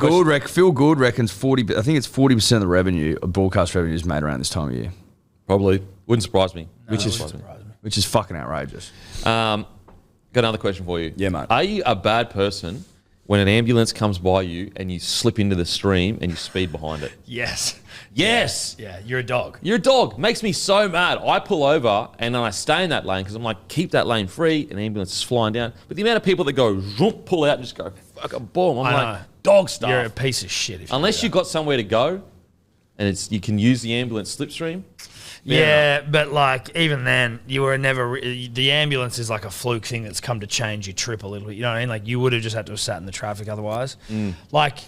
Gould reckons 40. I think it's 40% of the revenue of broadcast revenue is made around this time of year. Probably wouldn't surprise me. Which is fucking outrageous. Got another question for you. Yeah, mate. Are you a bad person when an ambulance comes by you and you slip into the stream and you speed behind it? Yes. Yes. Yeah, you're a dog. You're a dog. Makes me so mad. I pull over and then I stay in that lane because I'm like, keep that lane free, and the ambulance is flying down. But the amount of people that go, zoom, pull out and just go, fucking boom. I'm like, dog stuff. You're a piece of shit. Unless you've got somewhere to go and you can use the ambulance slipstream. Yeah, but like even then, you were never. The ambulance is like a fluke thing that's come to change your trip a little bit. You know what I mean? Like you would have just had to have sat in the traffic otherwise. Like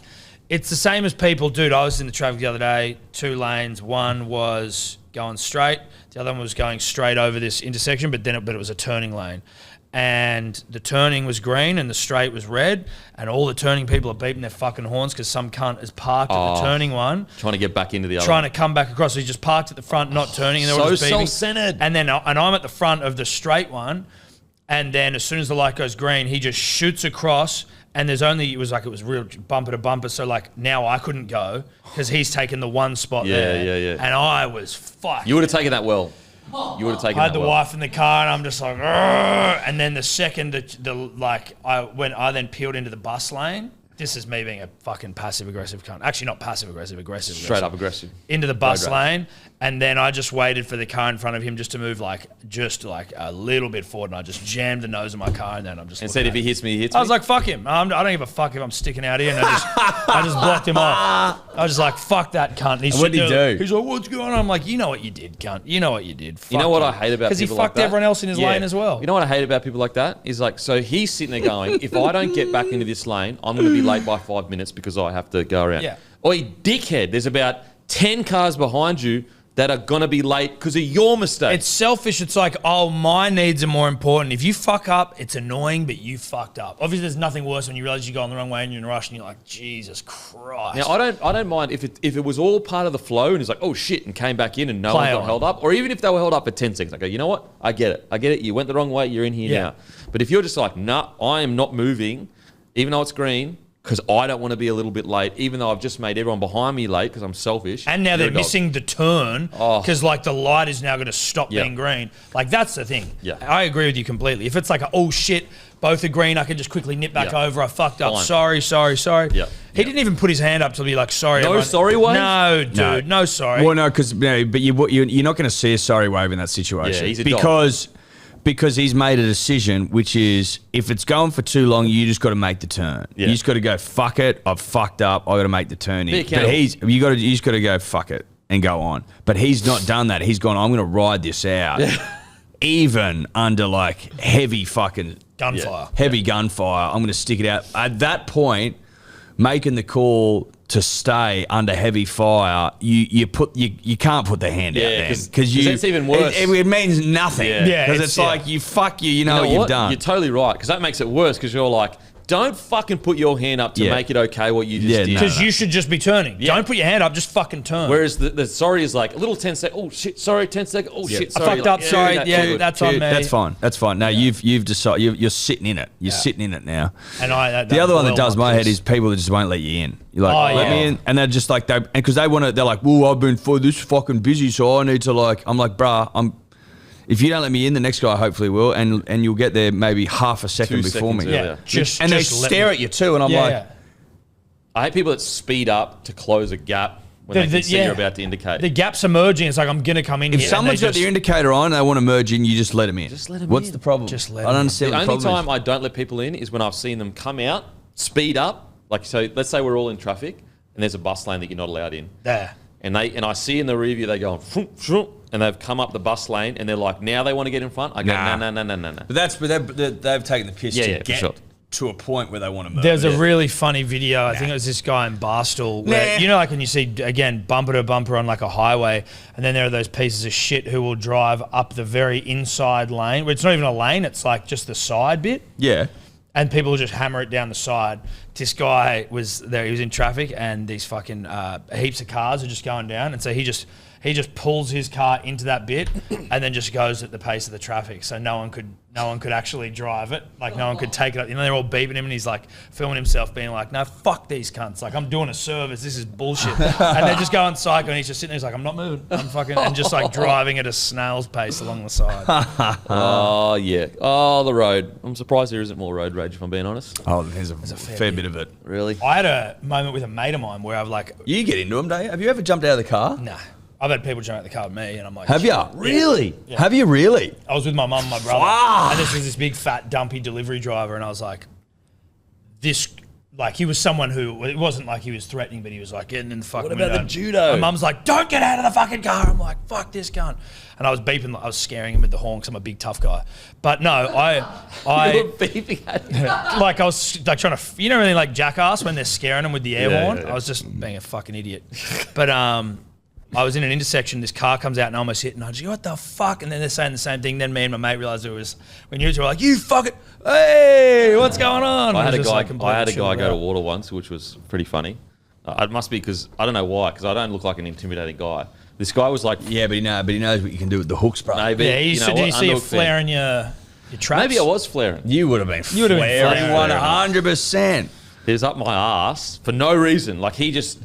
it's the same as people, dude. I was in the traffic the other day. 2 lanes. One was going straight. The other one was going straight over this intersection, but it was a turning lane. and the turning was green and the straight was red, and all the turning people are beeping their fucking horns because some cunt is parked at the turning one. Trying to get back into the other. Trying to come back across. So he just parked at the front, not turning, and they're all just beeping. Self-centered. And I'm at the front of the straight one, and then as soon as the light goes green, he just shoots across, and it was real bumper to bumper, so like now I couldn't go because he's taken the one spot there. Yeah. And I was fucked. You would have taken that well. You would have taken. I had the wife in the car, and I'm just like, "Argh!" And then the second I then peeled into the bus lane. This is me being a fucking passive aggressive cunt. Actually, not passive aggressive, aggressive. Straight up aggressive. Into the bus lane, and then I just waited for the car in front of him just to move just a little bit forward, and I just jammed the nose of my car, and then I'm just. And said, if he hits me, he hits me. I was like, fuck him. I don't give a fuck if I'm sticking out here, and I just blocked him off. I was just like, fuck that cunt. And what did he do? He's like, what's going on? I'm like, you know what you did, cunt. You know what you did. You know what I hate about people like that? Because he fucked everyone else in his lane as well. You know what I hate about people like that? Is like, so he's sitting there going, if I don't get back into this lane, I'm going to be late by 5 minutes because I have to go around. Yeah. Oi, dickhead, there's about 10 cars behind you that are going to be late because of your mistake. It's selfish. It's like, oh, my needs are more important. If you fuck up, it's annoying, but you fucked up. Obviously, there's nothing worse when you realize you're going the wrong way and you're in a rush and you're like, Jesus Christ. Now, I don't mind if it was all part of the flow and it's like, oh shit, and came back in and no one got held up, or even if they were held up for 10 seconds. I go, you know what? I get it. You went the wrong way. You're in here now. But if you're just like, nah, I am not moving, even though it's green, because I don't want to be a little bit late, even though I've just made everyone behind me late because I'm selfish. And now they're missing the turn because like the light is now going to stop being green. Like that's the thing. Yeah. I agree with you completely. If it's like, oh shit, both are green, I can just quickly nip back over. I fucked up. Fine. Sorry. Yeah. He didn't even put his hand up to be like, sorry. No everyone. sorry wave? No, dude. No sorry. Well, no, because but you're not going to see a sorry wave in that situation. Yeah, he's a because he's made a decision, which is if it's going for too long, you just got to make the turn. Yeah. You just got to go, fuck it, I've fucked up, I got to make the turn in. But you just got to go, fuck it, and go on. But he's not done that. He's gone, I'm going to ride this out, even under like heavy fucking gunfire. Heavy gunfire. I'm going to stick it out. At that point, making the call to stay under heavy fire, you can't put the hand out then because that's even worse. It means nothing. Yeah, because it's like you know what you've done. You're totally right because that makes it worse because you're like, don't fucking put your hand up to make it okay what you just did. Because you should just be turning. Yeah. Don't put your hand up, just fucking turn. Whereas the sorry is like a little 10 seconds. Oh shit, sorry, 10 seconds. Oh shit, sorry. I fucked up, sorry. That's on me. That's fine. No, you've decided you're sitting in it. You're sitting in it now. And the other one that does my head is people that just won't let you in. You're like, let me in, and they're just like because they want to. They're like, well, I've been for this fucking busy, so I need to like. I'm like, bruh, if you don't let me in, the next guy hopefully will, and you'll get there maybe half a second before me. Yeah, they stare at you too, and I'm like, I hate people that speed up to close a gap when they can see you're about to indicate. The gap's emerging. It's like I'm gonna come in. If someone's got the indicator on, and they want to merge in, you just let them in. Just let them What's in. the problem? Just let I don't understand. The what only problem time I don't let people in is when I've seen them come out, speed up. Like so, let's say we're all in traffic, and there's a bus lane that you're not allowed in. There. And I see in the rear view they go, and they've come up the bus lane, and they're like, now they want to get in front. I go, no. But they've taken the piss to get to a point where they want to merge. There's a really funny video. I think it was this guy in Barstool. Where, you know, like when you see, again, bumper to bumper on like a highway, and then there are those pieces of shit who will drive up the very inside lane, where it's not even a lane, it's like just the side bit. Yeah. And people will just hammer it down the side. This guy was there, he was in traffic, and these fucking heaps of cars are just going down, and so he just pulls his car into that bit and then just goes at the pace of the traffic, so no one could actually drive it, like no one could take it up. You know, they're all beeping him, and he's like filming himself being like, no, fuck these cunts, like I'm doing a service, this is bullshit. And they're just going psycho, and he's just sitting there, he's like, I'm not moving, I'm fucking, and just like driving at a snail's pace along the side. Oh yeah, the road. I'm surprised there isn't more road rage, if I'm being honest. Oh, there's a fair bit of it. Really? I had a moment with a mate of mine where I've like, you get into them, don't you? Have you ever jumped out of the car? nah. I've had people jump out the car with me, and I'm like, have you? Really? Yeah. Have you really? I was with my mum and my brother, and this was this big fat dumpy delivery driver, and I was like, he was someone who, it wasn't like he was threatening, but he was like getting in the fucking window. What about the judo? My mum's like, don't get out of the fucking car. I'm like, fuck this gun. And I was beeping, I was scaring him with the horn because I'm a big tough guy. But no, I you were beeping at him. like I was like trying to, you know, really like Jackass when they're scaring him with the air horn. Yeah. I was just being a fucking idiot. But I was in an intersection, this car comes out and I almost hit, and I just go, what the fuck? And then they're saying the same thing. Then me and my mate realised it was, when you two were like, you fucking, hey, what's going on? I had a It was just, guy. like, completely I had a guy chilled go to out. water once, which was pretty funny. It must be because I don't know why, because I don't look like an intimidating guy. This guy was like, Yeah, but he knows what you can do with the hooks, bro. maybe. Yeah, you know did you what, see a underhook thing. flare in your traps? Maybe I was flaring. You would have been would've been flaring flaring. 100%. He was up my ass for no reason. Like he just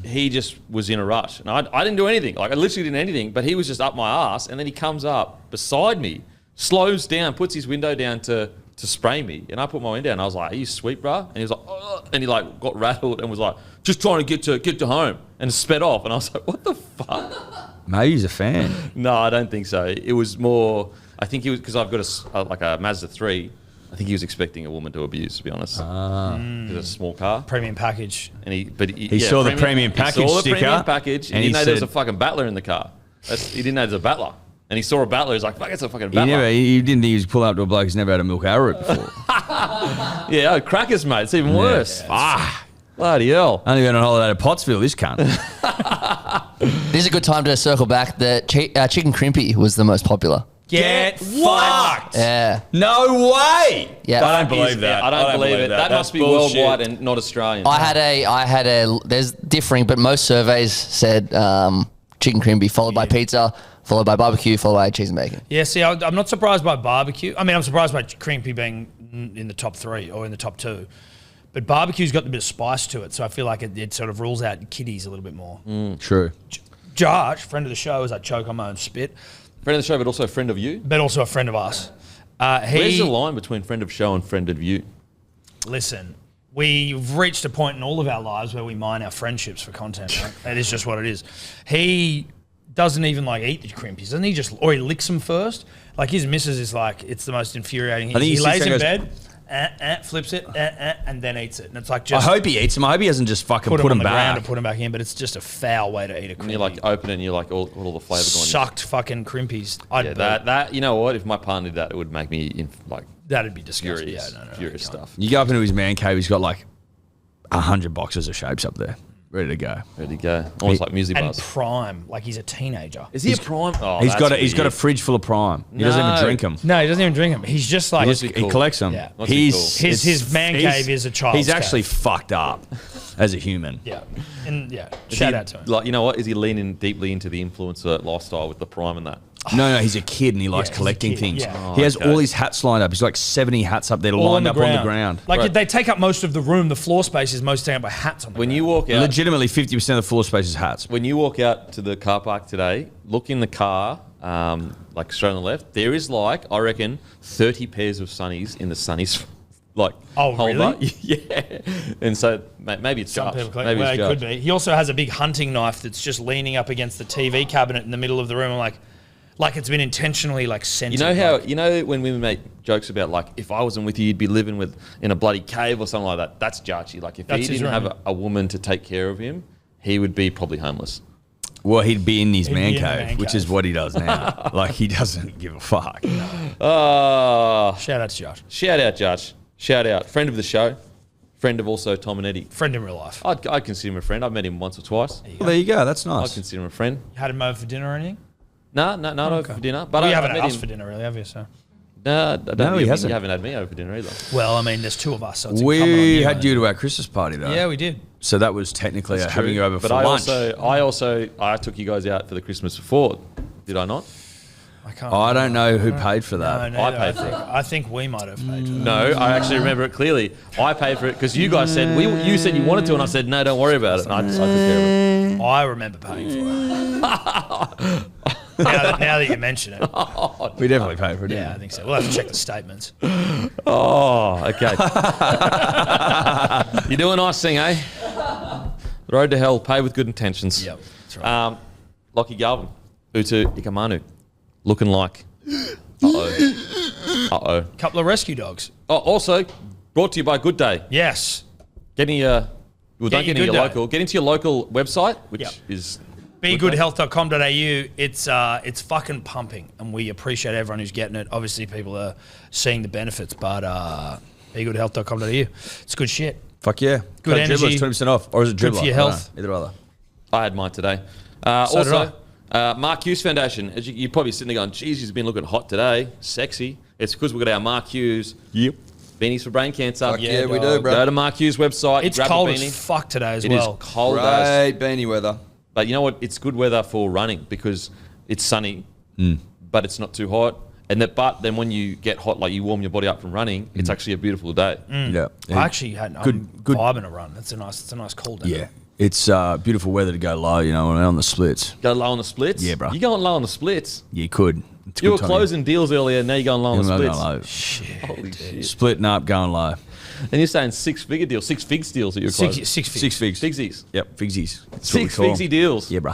was in a rush, and I didn't do anything. Like I literally didn't do anything, but he was just up my ass, and then he comes up beside me, slows down, puts his window down to spray me, and I put my window down. And I was like, "Are you sweet, bro?" And he was like, "Ugh," and he like got rattled and was like, "Just trying to get to home," and sped off. And I was like, "What the fuck?" Maybe he's a fan. No, I don't think so. It was more. I think he was because I've got like a Mazda 3. I think he was expecting a woman to abuse, to be honest. Because it's a small car. Premium package. And he saw the premium package He saw the sticker, premium package. and And he he didn't know there was said- a fucking battler in the car. He didn't know there was a battler. And he saw a battler. He's like, fuck, it's a fucking battler. He didn't think he was pull up to a bloke who's never had a milk arrowroot before. Yeah, crackers, mate. It's even worse. Ah, Bloody hell. only went on holiday to Pottsville, this cunt. This is a good time to circle back. The chicken crimpy was the most popular. Get fucked. Yeah. No way. Yeah. I don't believe that. I don't believe it. That That's must be bullshit. worldwide and not Australian. I had a. There's differing, but most surveys said chicken crimpy, followed by pizza, followed by barbecue, followed by cheese and bacon. Yeah, see, I'm not surprised by barbecue. I mean, I'm surprised by crimpy being in the top 3 or in the top 2. But barbecue's got a bit of spice to it, so I feel like it sort of rules out kiddies a little bit more. True. Josh, friend of the show, as I choke on my own spit, Friend of the show, but also a friend of you. but also a friend of us. Where's the line between friend of show and friend of you? Listen, we've reached a point in all of our lives where we mine our friendships for content. Right? That is just what it is. He doesn't even like eat the crimpies, doesn't he? Or he licks them first. Like his missus is like, it's the most infuriating. I think He he lays sits in there and bed, flips it, and then eats it. And it's like I just hope he eats them. I hope he doesn't just fucking put put them them on the ground back. and put them back in. But it's just a foul way to eat a crimpy. And you like open it and you're like, all the flavour going. Sucked fucking crimpies. I'd Yeah, burp. that you know what? If my partner did that, it would make me That'd be disgusting. furious, Yeah, no, furious you can't. stuff. You go up into his man cave, he's got like 100 boxes of shapes up there, ready to go. Ready to go. Almost like music And bars. prime, like he's a teenager. Is he a prime? Oh, He's got that's a weird. fridge full of prime. He doesn't even No. drink them. No, he doesn't even drink them. He's just like Must be He cool. collects them. Yeah. Must be He's cool. His man cave is a child's He's actually cave. fucked up as a human. yeah, and yeah. Is Shout he, out to him. Like, you know what? Is he leaning deeply into the influencer lifestyle with the prime and that? No, he's a kid and he likes he's a collecting kid, things. yeah. He has okay. all his hats lined up. He's like 70 hats up there All lined up on the ground. Like Right. they take up most of the room. The floor space is most taken up by hats on the When ground. you walk out, Legitimately 50% of the floor space is hats. when you walk out to the car park today, look in the car, like straight on the left. There is like, I reckon, 30 pairs of sunnies in the sunnies. Like, Oh, holder. really? Yeah. And so maybe it's Some Josh. people collect, Maybe well, it's it Josh. could be. He also has a big hunting knife that's just leaning up against the TV cabinet in the middle of the room. I'm like it's been intentionally like centered. You know how like, when women make jokes about like if I wasn't with you, you'd be living in a bloody cave or something like that. That's Jarchi. Like if That's he his didn't room. have a woman to take care of him, he would be probably homeless. Well, he'd be in his He'd man be in the cave, man which cave. is what he does now. Like, he doesn't give a fuck. shout out to Josh, Shout out, Josh. Shout out, friend of the show, friend of also Tom and Eddy. friend in real life. I'd consider him a friend. I've met him once or twice. Well, there you go. That's I'd nice. consider him a friend. Had him over for dinner or anything? No, not for dinner. But Well, you I haven't met had us him. for dinner, really, have you? So, No, he hasn't. You haven't had me over for dinner either. well, I mean, there's two of us, so it's incumbent on We you, had mate. you to our Christmas party, though. Yeah, we did. So that was technically having you over but for I lunch. I took you guys out for the Christmas before. Did I not? I can't. I don't know who paid for that. No, I neither. paid for it. I think we might have paid for it. No, I actually remember it clearly. I paid for it because you guys said you said you wanted to, and I said no, don't worry about it. And I took care of it. I remember paying for it. now that you mention it. We definitely paid for it. Yeah, I think so. We'll have to check the statements. Oh, okay. You do a nice thing, eh? The road to hell, pay with good intentions. Yep, that's right. Lockie Galvin, Utu Ikamanu, looking like. Uh-oh. Couple of rescue dogs. Oh, also brought to you by Good Day. Yes. Get into your, well, don't your get into Good your Day. local. Get into your local website, which Yep. is BeGoodHealth.com.au. It's fucking pumping, and we appreciate everyone who's getting it. Obviously, people are seeing the benefits, but BeGoodHealth.com.au. It's good shit. Fuck yeah. Good Code energy. Dribblers, 20% off. Or is it Good Dribbler? for your I don't health. know. Either other. I had mine today. So did Also, Mark Hughes Foundation. As you're probably sitting there going, geez, he's been looking hot today. Sexy. It's because we've got our Mark Hughes. Yep. Beanies for brain cancer. Fuck yeah, we do, bro. Go to Mark Hughes' website. It's grab cold a beanie. as fuck today as It well. is cold as. Great beanie weather. But you know what? It's good weather for running because it's sunny, but it's not too hot. But then when you get hot, like you warm your body up from running, it's actually a beautiful day. Yeah. I actually had Good- vibing a run. It's a nice cool day. Yeah. It's beautiful weather to go low, on the splits. Go low on the splits? Yeah, bro. You're going low on the splits? You could. It's a You good were time. closing deals earlier, now you're going low on the Yeah, splits. going low. Shit. Holy shit. Splitting up, going low. And you're saying 6-figure deals, 6 figs deals that you're closing. Six feet. 6 figs. Figsies. Yep, figsies. That's what we 6 call 'em. figsy deals. Yeah, bro.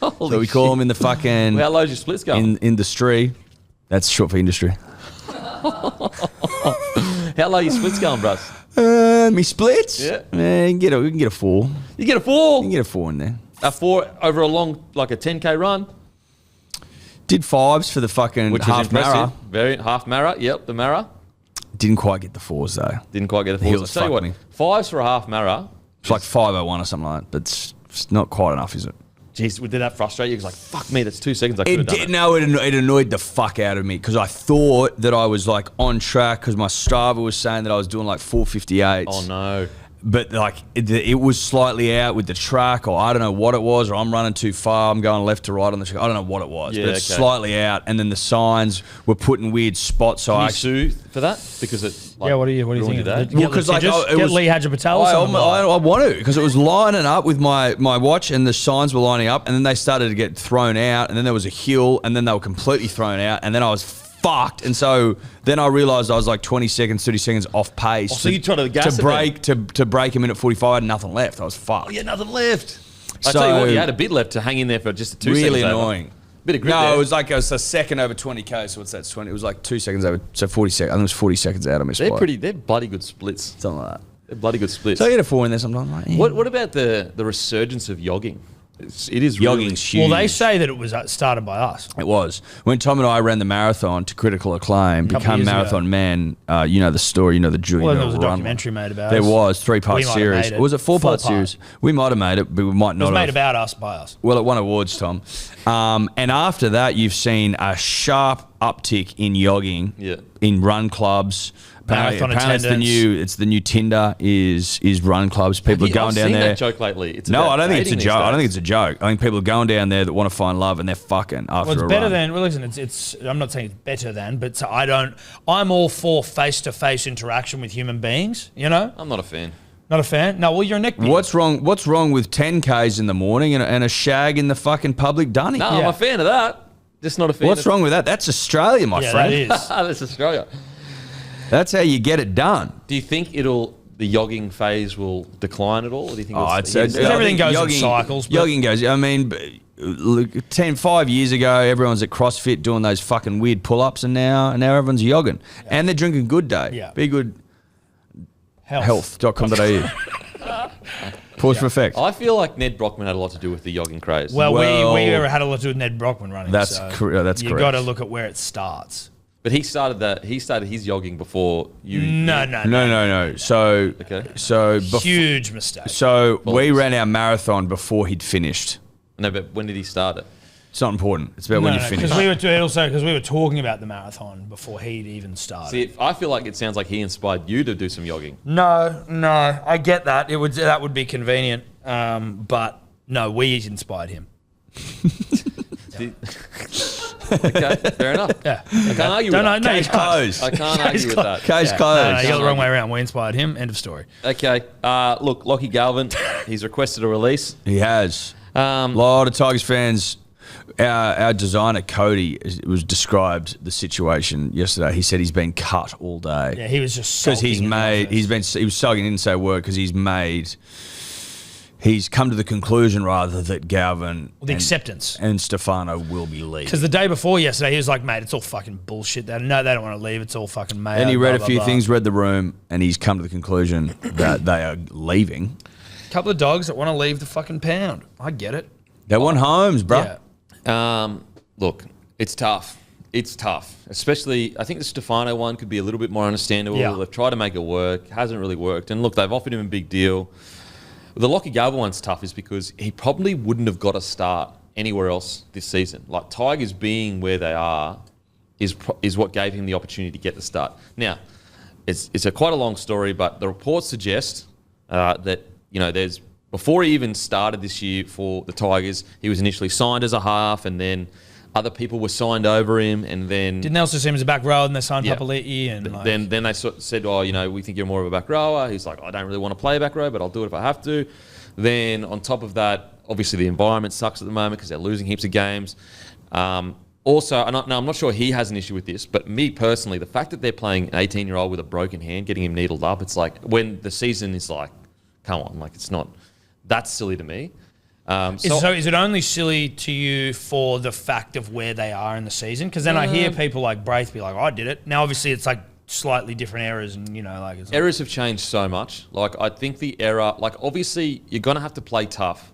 Holy So we call shit. them in the fucking How low's your splits going? in industry. That's short for industry. How low your splits going, bruss? Me splits. Yeah. Man, we can get a 4. You get a 4. You can get a 4 in there. A 4 over a long, like a 10K run, Did 5s for the fucking which is half impressive. mara. Very half mara. Yep, the mara. Didn't quite get the 4s though. Didn't quite get a 4. Heels I'll tell you what, fucked me. 5s for a half mara. It's like 5:01 or something like that. But it's not quite enough, is it? Jeez, did that frustrate you? Because like, fuck me, that's 2 seconds I could It have done did. it. No, it annoyed the fuck out of me because I thought that I was like on track because my Strava was saying that I was doing like 4:58. Oh no. But like it was slightly out with the track, or I don't know what it was, or I'm running too far. I'm going left to right on the track. I don't know what it was, Yeah, but it's okay. slightly out. And then the signs were put in weird spots. So Can I you actually, sue for that? Because it like, Yeah, what do you ruined think? your day? Well, 'cause, like, it Get was- Lee Hadja Patel or something. I want to because it was lining up with my watch, and the signs were lining up, and then they started to get thrown out, and then there was a hill, and then they were completely thrown out, and then I was fucked. And so then I realised I was like 20 seconds, 30 seconds off pace. Oh, so you tried to gas it break to break a minute 45. I had nothing left. I was fucked. Oh, yeah, nothing left. I So- tell you what, you had a bit left to hang in there for just a 2 seconds. Really over. annoying. Bit of grip No, there. it was a second over 20k. So what's that? 20. It was like 2 seconds over. So 40 seconds. I think it was 40 seconds out of my spot. They're bloody good splits. Something like that. They're bloody good splits. So I get a 4 in there sometimes. Like, yeah. What about the resurgence of yogging? It is really, Yogging's huge. Well, they say that it was started by us. It was. When Tom and I ran the marathon to critical acclaim, Couple become years ago. marathon men, you know the story, you know the Julie. Well, you there know, was a run. documentary made about There us. was 3-part We might have series. made it. Was it 4-part 4-part. series? We might have made it, but we might It not was made have. about us by us. Well, it won awards, Tom. And after that, you've seen a sharp uptick in yogging Yeah. in run clubs. Marathon Apparently attendance. it's the new Tinder is run clubs. People are going I've down seen there. that joke lately. It's No, about I don't think it's a dating joke. these I don't think days. it's a joke. I think people are going down there that want to find love, and they're fucking after Well, it's a better run. than. Well, listen, it's. I'm not saying it's better than, but I don't. I'm all for face-to-face interaction with human beings. You know, I'm not a fan. not a fan. No, well, you're a neck. What's wrong? What's wrong with 10Ks in the morning and a shag in the fucking public dunny? No, I'm Yeah. a fan of that. Just not a fan What's of wrong with that? That's Australia, my Yeah, friend. that is. That's Australia. That's how you get it done. Do you think the yogging phase will decline at all? Or do you think It's everything goes in cycles, but- Yogging goes. I mean, look, 5 years ago, everyone's at CrossFit doing those fucking weird pull-ups, and now everyone's yogging, and they're drinking Good Day. Yeah. Be Good health? Health.com.au. Pause for effect. I feel like Ned Brockman had a lot to do with the yogging craze. Well, Well- we had a lot to do with Ned Brockman running. That's so that's you correct. got to look at where it starts. but he started his yogging before you. No. No. So Okay. Huge mistake. So we ran our marathon before he'd finished. No, but when did he start it? It's not important. It's about when you finish. Because we were talking about the marathon before he'd even started. See, I feel like it sounds like he inspired you to do some yogging. No, I get that. That would be convenient, but no, we inspired him. Okay, fair enough. Yeah, I can't argue with that. no, you Case can't. closed. I can't argue with that. Case No, closed. you got the wrong way around. We inspired him. End of story. Okay, look, Lockie Galvin, he's requested a release. He has. A lot of Tigers fans. Our designer Cody was described the situation yesterday. He said he's been cut all day. Yeah, he was just because sulking in the office. he was sulking, didn't say a word because he's come to the conclusion rather that Galvin the acceptance. and Stefano will be leaving. Because the day before yesterday, he was like, "Mate, it's all fucking bullshit. No, they don't want to leave. It's all fucking made." And he read a few things, read the room, and he's come to the conclusion that they are leaving. Couple of dogs that want to leave the fucking pound. I get it. They want homes, bro. Yeah. Look, it's tough. It's tough. Especially, I think the Stefano one could be a little bit more understandable. Yeah. They've tried to make it work. Hasn't really worked. And look, they've offered him a big deal. The Lockie Galvin one's tough is because he probably wouldn't have got a start anywhere else this season. Like Tigers being where they are is what gave him the opportunity to get the start. Now, it's quite a long story, but the reports suggest that there's before he even started this year for the Tigers, he was initially signed as a half, and then other people were signed over him, and then didn't also see him as a back row, and they signed Papali'i, and then they said, we think you're more of a back rower. He's like, I don't really want to play back row, but I'll do it if I have to. Then on top of that, obviously the environment sucks at the moment because they're losing heaps of games. Also, I'm not sure he has an issue with this, but me personally, the fact that they're playing an 18-year-old with a broken hand, getting him needled up, it's like when the season is like, come on, like it's not. That's silly to me. So is it only silly to you for the fact of where they are in the season? Because then I hear people like Braith be like, I did it. Now, obviously, it's like slightly different errors, and it's errors have changed so much. Like, I think the error, like, obviously, you're going to have to play tough,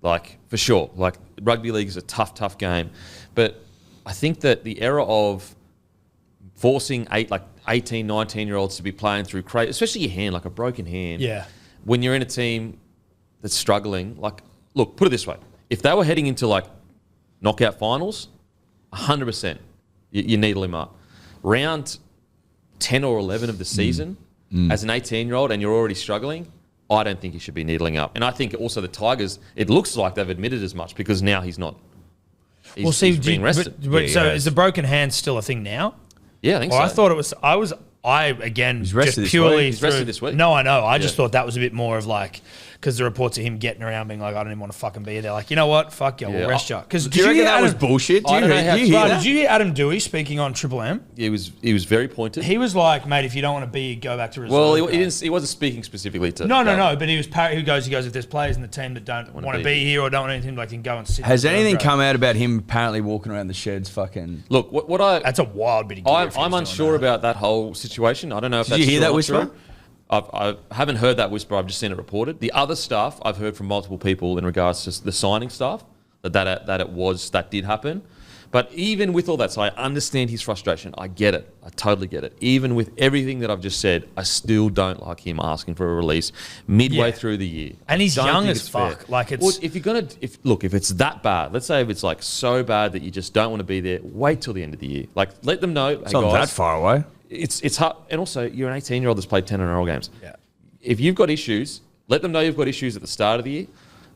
like, for sure. Like, rugby league is a tough game. But I think that the era of forcing 18, 19-year-olds to be playing through crazy, especially your hand, like a broken hand. Yeah. When you're in a team that's struggling, like, look, put it this way. If they were heading into, like, knockout finals, 100%, you needle him up. Round 10 or 11 of the season, as an 18-year-old, and you're already struggling, I don't think you should be needling up. And I think also the Tigers, it looks like they've admitted as much because now he's not. He's being rested. Is the broken hand still a thing now? Yeah, I think so. I thought it was. He's rested just purely. He's rested this week. No, I know. I just thought that was a bit more of like, because the reports of him getting around being like, I don't even want to fucking be here. They're like, you know what? Fuck you. We'll rest you. Because Do you reckon that was bullshit? I don't know how- Did you hear that? Did you hear Adam Dewey speaking on Triple M? He was very pointed. He was like, mate, if you don't want to be, go back to reserve. Well, he wasn't speaking specifically to. No. But he was. He goes. If there's players in the team that don't want to be here or don't want anything, like, can go and sit. Has anything come out about him apparently walking around the sheds? Fucking Look, what I. That's a wild bit of gear if I'm he's unsure doing that. about that whole situation. I don't know if Did that's you hear true or that not whisper? true. I haven't heard that whisper. I've just seen it reported. The other stuff I've heard from multiple people in regards to the signing stuff that did happen. But even with all that, so I understand his frustration. I get it. I totally get it. Even with everything that I've just said, I still don't like him asking for a release midway through the year. And he's Don't young think as it's fair. fuck. Like, it's. Well, if it's that bad, let's say if it's like so bad that you just don't want to be there, wait till the end of the year. Like, let them know. it's not that far away. It's hard. And also, you're an 18-year-old that's played 10 NRL games. Yeah. If you've got issues, let them know you've got issues at the start of the year.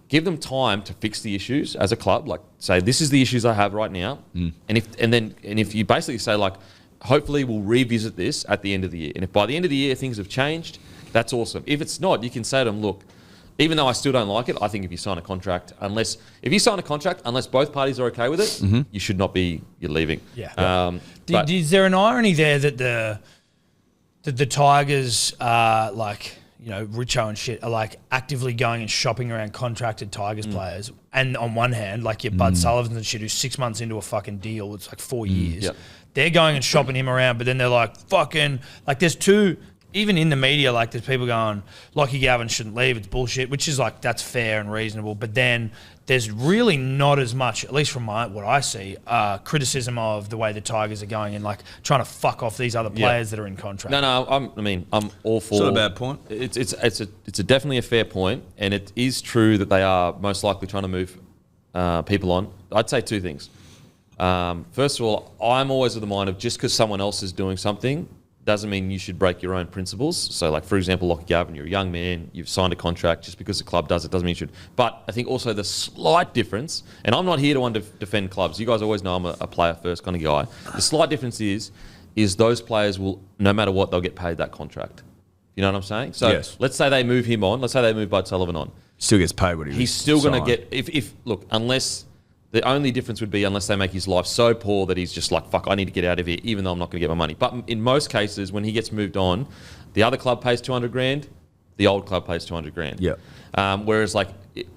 Give them time to fix the issues as a club. Like, say, this is the issues I have right now. And if you basically say, like, hopefully we'll revisit this at the end of the year. And if by the end of the year things have changed, that's awesome. If it's not, you can say to them, look, even though I still don't like it, I think if you sign a contract, unless both parties are okay with it, you should not be. You're leaving. Yeah. Is there an irony there that the Tigers are like, Richo and shit are like actively going and shopping around contracted Tigers players, and on one hand, like your Bud Sullivans and shit, who's 6 months into a fucking deal, it's like 4 years. Yep. They're going and shopping him around, but then they're like, fucking, like there's two. Even in the media, like there's people going, Lockie Galvin shouldn't leave, it's bullshit, which is like, that's fair and reasonable. But then there's really not as much, at least from what I see, criticism of the way the Tigers are going and like trying to fuck off these other players that are in contract. No, I'm all for. It's not a bad point. It's definitely a fair point, and it is true that they are most likely trying to move people on. I'd say two things. First of all, I'm always of the mind of just because someone else is doing something doesn't mean you should break your own principles. So, like, for example, Lockie Galvin, you're a young man, you've signed a contract. Just because the club does it doesn't mean you should. But I think also the slight difference, and I'm not here to defend clubs. You guys always know I'm a player first kind of guy. The slight difference is those players will, no matter what, they'll get paid that contract. You know what I'm saying? So yes. Let's say they move him on. Let's say they move Bud Sullivan on. Still gets paid what he's still going to get. Unless the only difference would be unless they make his life so poor that he's just like, fuck, I need to get out of here, even though I'm not going to get my money. But in most cases, when he gets moved on, the other club pays 200 grand, the old club pays 200 grand. Yeah. Whereas, like,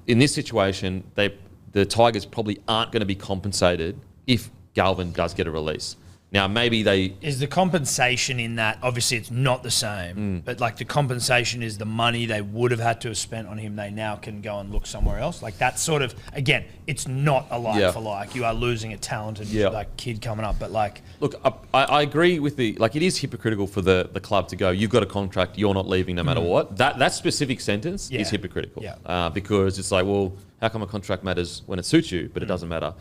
in this situation, the Tigers probably aren't going to be compensated if Galvin does get a release. Now, maybe they... Is the compensation in that, obviously it's not the same, but like the compensation is the money they would have had to have spent on him, they now can go and look somewhere else. Like that sort of, again, it's not a like for like. You are losing a talented like kid coming up, but like... Look, I agree with it is hypocritical for the club to go, you've got a contract, you're not leaving no matter what. That specific sentence is hypocritical. Yeah. Because it's like, well, How come a contract matters when it suits you, but it doesn't matter?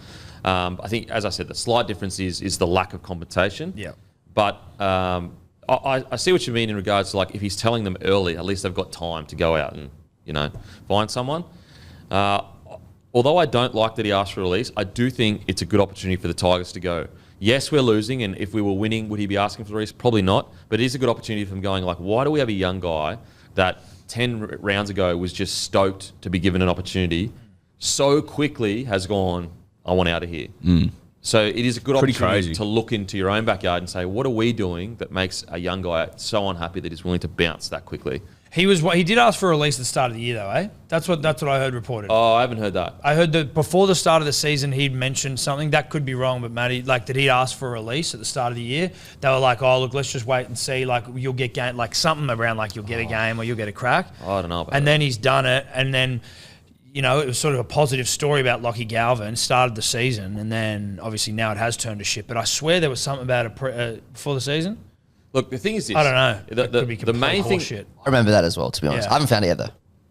I think, as I said, the slight difference is the lack of compensation. Yeah. But I see what you mean in regards to, like, if he's telling them early, at least they've got time to go out and, find someone. Although I don't like that he asked for a release, I do think it's a good opportunity for the Tigers to go, yes, we're losing, and if we were winning, would he be asking for the release? Probably not. But it is a good opportunity for him going, like, why do we have a young guy that 10 rounds ago was just stoked to be given an opportunity, so quickly has gone, I want out of here. So it is a good opportunity to look into your own backyard and say, what are we doing that makes a young guy so unhappy that he's willing to bounce that quickly? He did ask for a release at the start of the year, though, eh? That's what I heard reported. Oh, I haven't heard that. I heard that before the start of the season, he'd mentioned something. That could be wrong, but Matty, like, that he'd asked for a release at the start of the year. They were like, oh, look, let's just wait and see. Like, you'll get game, like something around, like, you'll get a game or you'll get a crack. I don't know about And that. then he's done it, and then, it was sort of a positive story about Lockie Galvin, started the season, and then obviously now it has turned to shit. But I swear there was something about it before the season. Look, the thing is this. I don't know. The main thing. Shit. I remember that as well, to be honest. Yeah. I haven't found it yet, though.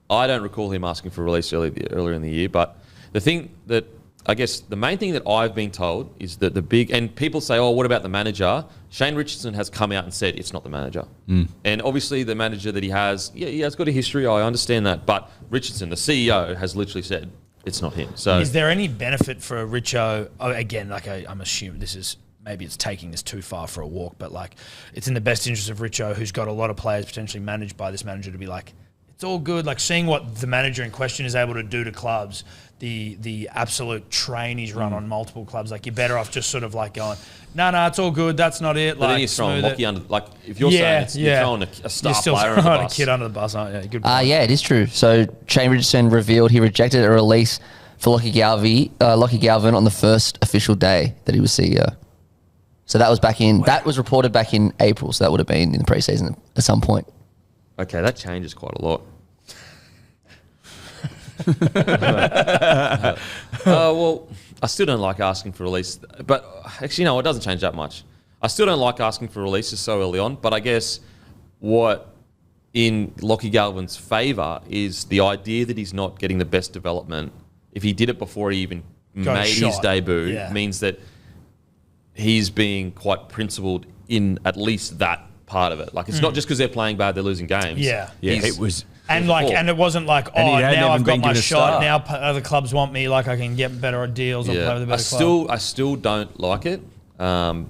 I don't recall him asking for a release earlier in the year, but the thing that I guess the main thing that I've been told is that and people say, oh, what about the manager? Shane Richardson has come out and said it's not the manager. And obviously the manager that he has got a history. I understand that. But Richardson, the CEO, has literally said it's not him. So is there any benefit for Richo? Oh, again, like I'm assuming this is, maybe it's taking this too far for a walk, but like it's in the best interest of Richo, who's got a lot of players potentially managed by this manager, to be like, it's all good. Like seeing what the manager in question is able to do to clubs, the absolute train he's run on multiple clubs. Like you're better off just sort of like going, no, it's all good. That's not it. But like then you're throwing smooth Lockie it. under, like if you're saying you're throwing a star You're still player under the throwing a bus. kid under the bus, aren't you? Good point. Yeah, it is true. So Shane Richardson revealed he rejected a release for Lockie Galvin on the first official day that he was CEO. So that was that was reported back in April. So that would have been in the preseason at some point. Okay, that changes quite a lot. Well, I still don't like asking for release, but actually, no, it doesn't change that much. I still don't like asking for releases so early on, but I guess what in Lockie Galvin's favour is the idea that he's not getting the best development. If he did it before he even made his debut, means that he's being quite principled in at least that part of it. Like it's not just because they're playing bad, they're losing games. Yeah. It was. And it wasn't like, And he had now never I've got been my given a shot. start. Now other clubs want me. Like I can get better deals or play with a better club. I still don't like it, but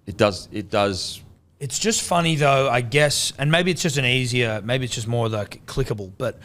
it does. It's just funny though, I guess, and maybe it's just maybe it's just more like clickable, but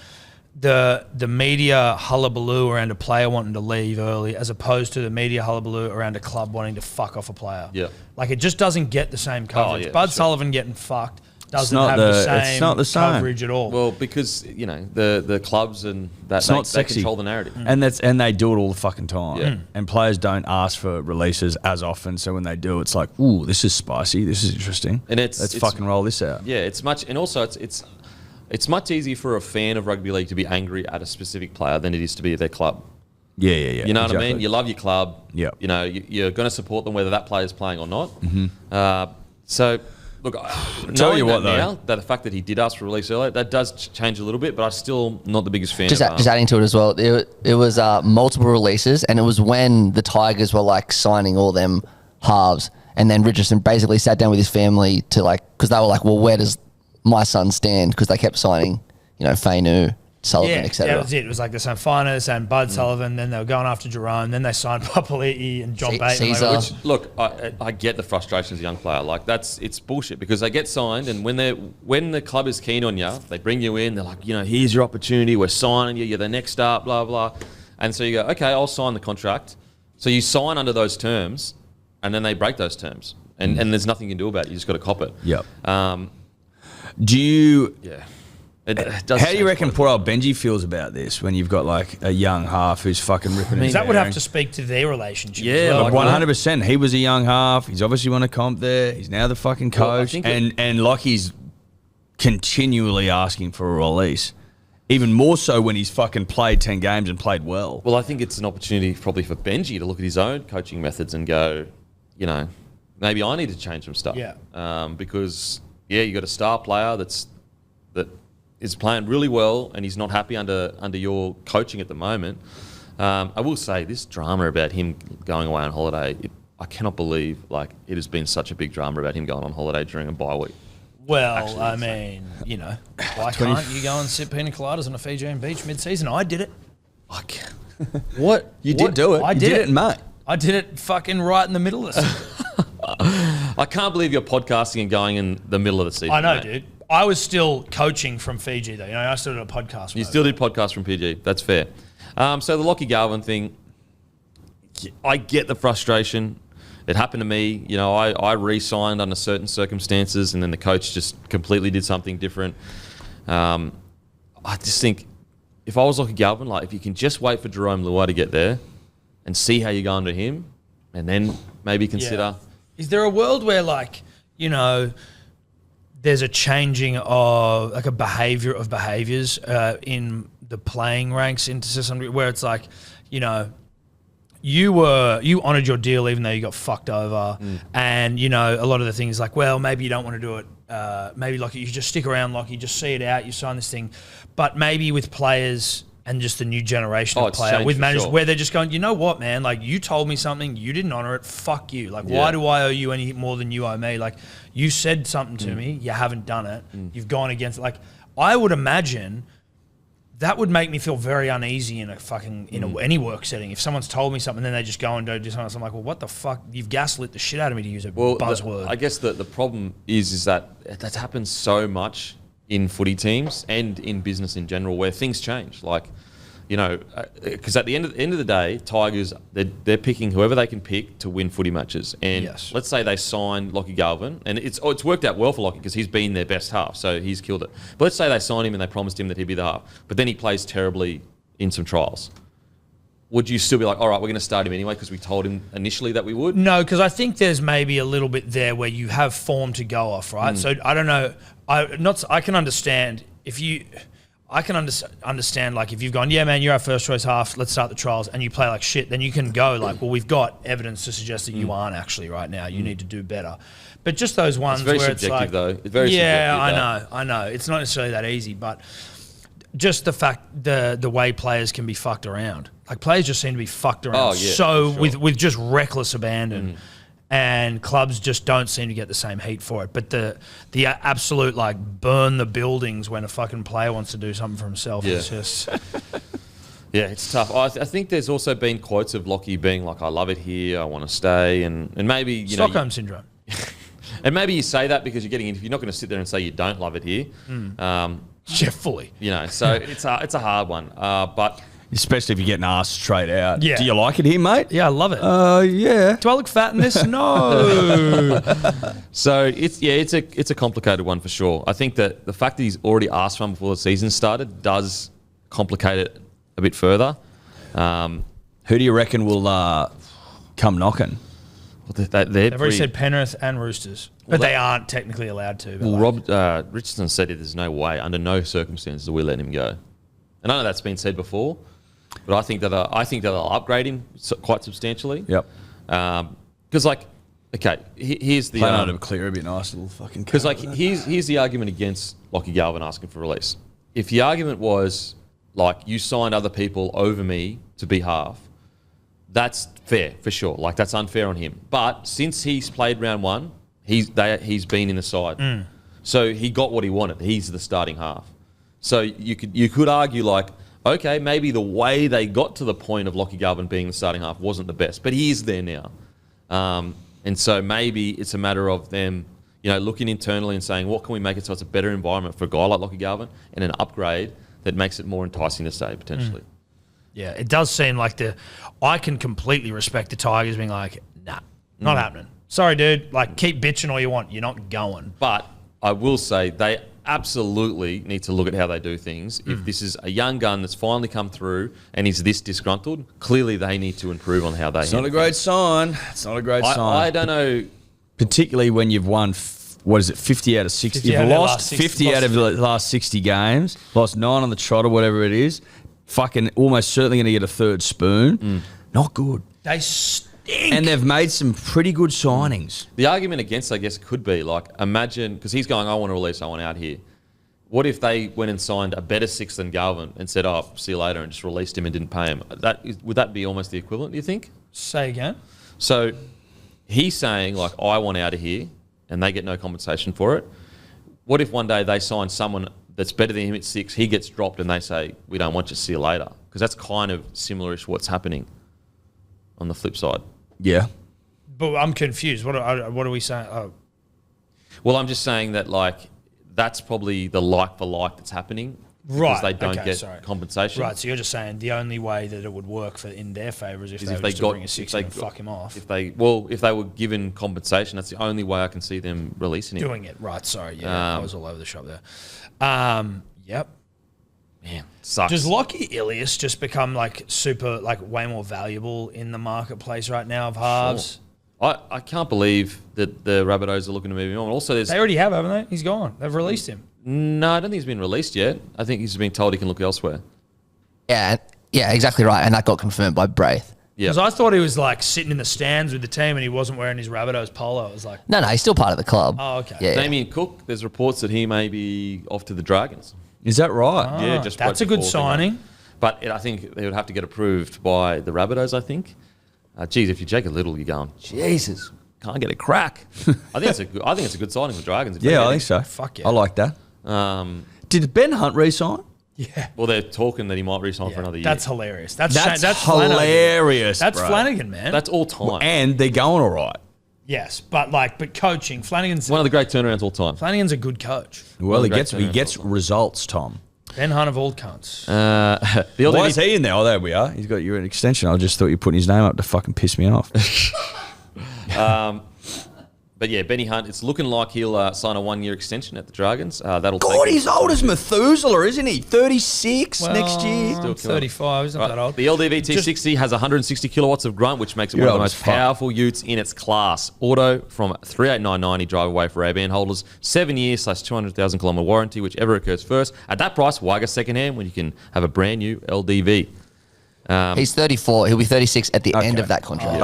the media hullabaloo around a player wanting to leave early as opposed to the media hullabaloo around a club wanting to fuck off a player. Yeah. Like it just doesn't get the same coverage. yeah, Bud sure. Sullivan getting fucked doesn't not have the- the same it's not the same. coverage at all. Well, because the clubs and that It's not they sexy. control the narrative. And they do it all the fucking time. Yeah. And players don't ask for releases as often, so when they do, it's like, ooh, this is spicy, this is interesting. And let's fucking roll this out. Yeah, it's much, and also it's much easier for a fan of rugby league to be angry at a specific player than it is to be at their club. Yeah. You know what I mean? You love your club. Yeah. You know, you're going to support them whether that player's playing or not. So, look, Tell you what, though. now, that the fact that he did ask for release earlier, that does change a little bit, but I'm still not the biggest fan Just of adding to it as well, it was multiple releases, and it was when the Tigers were like signing all them halves, and then Richardson basically sat down with his family to because they were like, well, where does my son stand? Because they kept signing, Fainu, Sullivan, etc. that was it. It was like the same Finer, the same Bud Sullivan, then they were going after Jerome, then they signed Papali'i and John Bateman. Caesar. Which, look, I get the frustration as a young player. Like it's bullshit because they get signed, and when the club is keen on you, they bring you in. They're like, here's your opportunity. We're signing you. You're the next up. Blah blah. And so you go, okay, I'll sign the contract. So you sign under those terms, and then they break those terms, and there's nothing you can do about it. You just got to cop it. Yep. Do you? Yeah. It does How do you change reckon quite a poor old Benji feels about this when you've got like a young half who's fucking ripping his That would hair have to speak to their relationship. Yeah, as well. like- 100%. He was a young half. He's obviously won a comp there. He's now the fucking Well, I coach. think and Lockie's continually asking for a release. Even more so when he's fucking played 10 games and played well. Well, I think it's an opportunity probably for Benji to look at his own coaching methods and go, maybe I need to change some stuff. Yeah. Because you got a star player that is playing really well and he's not happy under your coaching at the moment. I will say this drama about him going away on holiday, I cannot believe like it has been such a big drama about him going on holiday during a bye week. Well, Actually, I mean, why can't you go and sip pina coladas on a Fijian beach mid-season? I did it. What? You did do it. I You did it. in May. I did it fucking right in the middle of the season. I can't believe you're podcasting and going in the middle of the season. I know, mate. dude. I was still coaching from Fiji, though. I still did a podcast. You still did podcasts from PG. That's fair. So the Lockie Galvin thing, I get the frustration. It happened to me. I re-signed under certain circumstances, and then the coach just completely did something different. I just think if I was Lockie Galvin, like if you can just wait for Jerome Luai to get there and see how you go under him, and then maybe consider. Yeah. Is there a world where, there's a changing of like a behavior of behaviors in the playing ranks into some degree, where it's like, you honoured your deal even though you got fucked over, and a lot of the things like, well, maybe you don't want to do it, maybe like you just stick around, like you just see it out, you sign this thing, but maybe with players and just the new generation of player with managers, sure. where they're just going, you know what, man, like you told me something, you didn't honour it, fuck you. Like, why do I owe you any more than you owe me? Like, you said something to me, you haven't done it, you've gone against it. Like, I would imagine that would make me feel very uneasy in any work setting. If someone's told me something, then they just go and do something else, I'm like, well, what the fuck? You've gaslit the shit out of me, to use a buzzword. I guess the problem is that that's happened so much in footy teams and in business in general, where things change. Like, because at the end of the day, Tigers, they're picking whoever they can pick to win footy matches. And let's say they signed Lockie Galvin, and it's worked out well for Lockie because he's been their best half, so he's killed it. But let's say they signed him and they promised him that he'd be the half, but then he plays terribly in some trials. Would you still be like, all right, we're going to start him anyway because we told him initially that we would? No, because I think there's maybe a little bit there where you have form to go off, right? So I don't know. I can understand if you. I can understand, like, if you've gone, yeah, man, you're our first choice half, let's start the trials, and you play like shit, then you can go like, well, we've got evidence to suggest that you aren't actually right now. You need to do better. But just those ones where it's like, though. It's very subjective. I know. It's not necessarily that easy, but just the fact the way players can be fucked around. Like, players just seem to be fucked around with just reckless abandon. And clubs just don't seem to get the same heat for it. But the absolute, like, burn the buildings when a fucking player wants to do something for himself is just... Yeah, it's tough. I think there's also been quotes of Lockie being like, I love it here, I want to stay. And maybe, Stockholm syndrome. And maybe you say that because you're getting into... You're not going to sit there and say you don't love it here. Yeah, fully. So it's a hard one. But... Especially if you're getting asked straight out. Yeah. Do you like it here, mate? Yeah, I love it. Yeah. Do I look fat in this? No. So it's a complicated one for sure. I think that the fact that he's already asked for one before the season started does complicate it a bit further. Who do you reckon will come knocking? They've already said Penrith and Roosters, but they aren't technically allowed to. Well, Rob Richardson said there's no way, under no circumstances, will we let him go. And I know that's been said before, but I think that they'll upgrade him quite substantially. Yep. Because here's the Plan out of clear, it'd be a nice little fucking. Because here's the argument against Lockie Galvin asking for release. If the argument was like you signed other people over me to be half, that's fair for sure. Like, that's unfair on him. But since he's played round one, he's been in the side, so he got what he wanted. He's the starting half. So you could argue like, okay, maybe the way they got to the point of Lockie Galvin being the starting half wasn't the best, but he is there now. And so maybe it's a matter of them, looking internally and saying, what can we make it so it's a better environment for a guy like Lockie Galvin and an upgrade that makes it more enticing to stay potentially. Yeah, it does seem like I can completely respect the Tigers being like, nah, not happening. Sorry, dude. Like, keep bitching all you want. You're not going. But I will say they absolutely need to look at how they do things. If this is a young gun that's finally come through and is this disgruntled, clearly they need to improve on how they. It's not a great sign. It's not a great sign. I don't know. Particularly when you've won, 50 out of 60. You've lost 50 out of the last 60 games. Lost 9 on the trot or whatever it is. Fucking almost certainly going to get a third spoon. Not good. They stink. And they've made some pretty good signings. The argument against, I guess, could be like, imagine, because he's going, I want to release someone out here. What if they went and signed a better 6 than Galvin and said, "Oh, see you later," and just released him and didn't pay him? Would that be almost the equivalent? Do you think? Say again. So he's saying, like, I want out of here, and they get no compensation for it. What if one day they sign someone that's better than him at 6, he gets dropped, and they say, "We don't want you, see you later"? Because that's kind of similar-ish what's happening on the flip side. Yeah. But I'm confused. What are we saying? Oh. Well, I'm just saying that, like, that's probably the like for like that's happening. Right. Because they don't get compensation. Right, so you're just saying the only way that it would work in their favour is if they were just to bring a 6 and fuck him off. If they were given compensation, that's the only way I can see them releasing him. Doing it. Right, sorry. Yeah, I was all over the shop there. Yep. Man, sucks. Does Lockie Ilias just become like super, like way more valuable in the marketplace right now of halves? Sure. I can't believe that the Rabbitohs are looking to move him on. Also, they already have, haven't they? He's gone. They've released him. No, I don't think he's been released yet. I think he's been told he can look elsewhere. Yeah, exactly right. And that got confirmed by Braith. Yeah. Because I thought he was like sitting in the stands with the team and he wasn't wearing his Rabbitohs polo. I was like, No, he's still part of the club. oh, okay. Yeah. Damien Cook, there's reports that he may be off to the Dragons. Is that right? Yeah, just that's a good signing. But I think they would have to get approved by the Rabbitohs, I think. Geez, if you're Jacob Little, you're going, Jesus, can't get a crack. I think it's a good signing for the Dragons. Yeah, I think so. Fuck yeah. I like that. Did Ben Hunt re-sign? Yeah. Well, they're talking that he might re-sign for another year. That's hilarious. That's hilarious. That's bro. Flanagan, man. That's all time. And they're going all right. Yes, but coaching, Flanagan's One of the great turnarounds all time. Flanagan's a good coach. Well, he great gets results, Tom. Ben Hunt of old cunts. The Why is he in there? Oh, there we are. He's got you an extension. I just thought you were putting his name up to fucking piss me off. But yeah, Benny Hunt, it's looking like he'll sign a 1-year extension at the Dragons. That'll God, take he's old as Methuselah, isn't he? 36 next year. Still killing. 35, he's not that old. The LDV T60 has 160 kilowatts of grunt, which makes it one of the most powerful utes in its class. Auto from 38990 drive away for A-band holders. 7 years / 200,000 kilometre warranty, whichever occurs first. At that price, why go second hand when you can have a brand new LDV? He's 34. He'll be 36 at the end of that contract.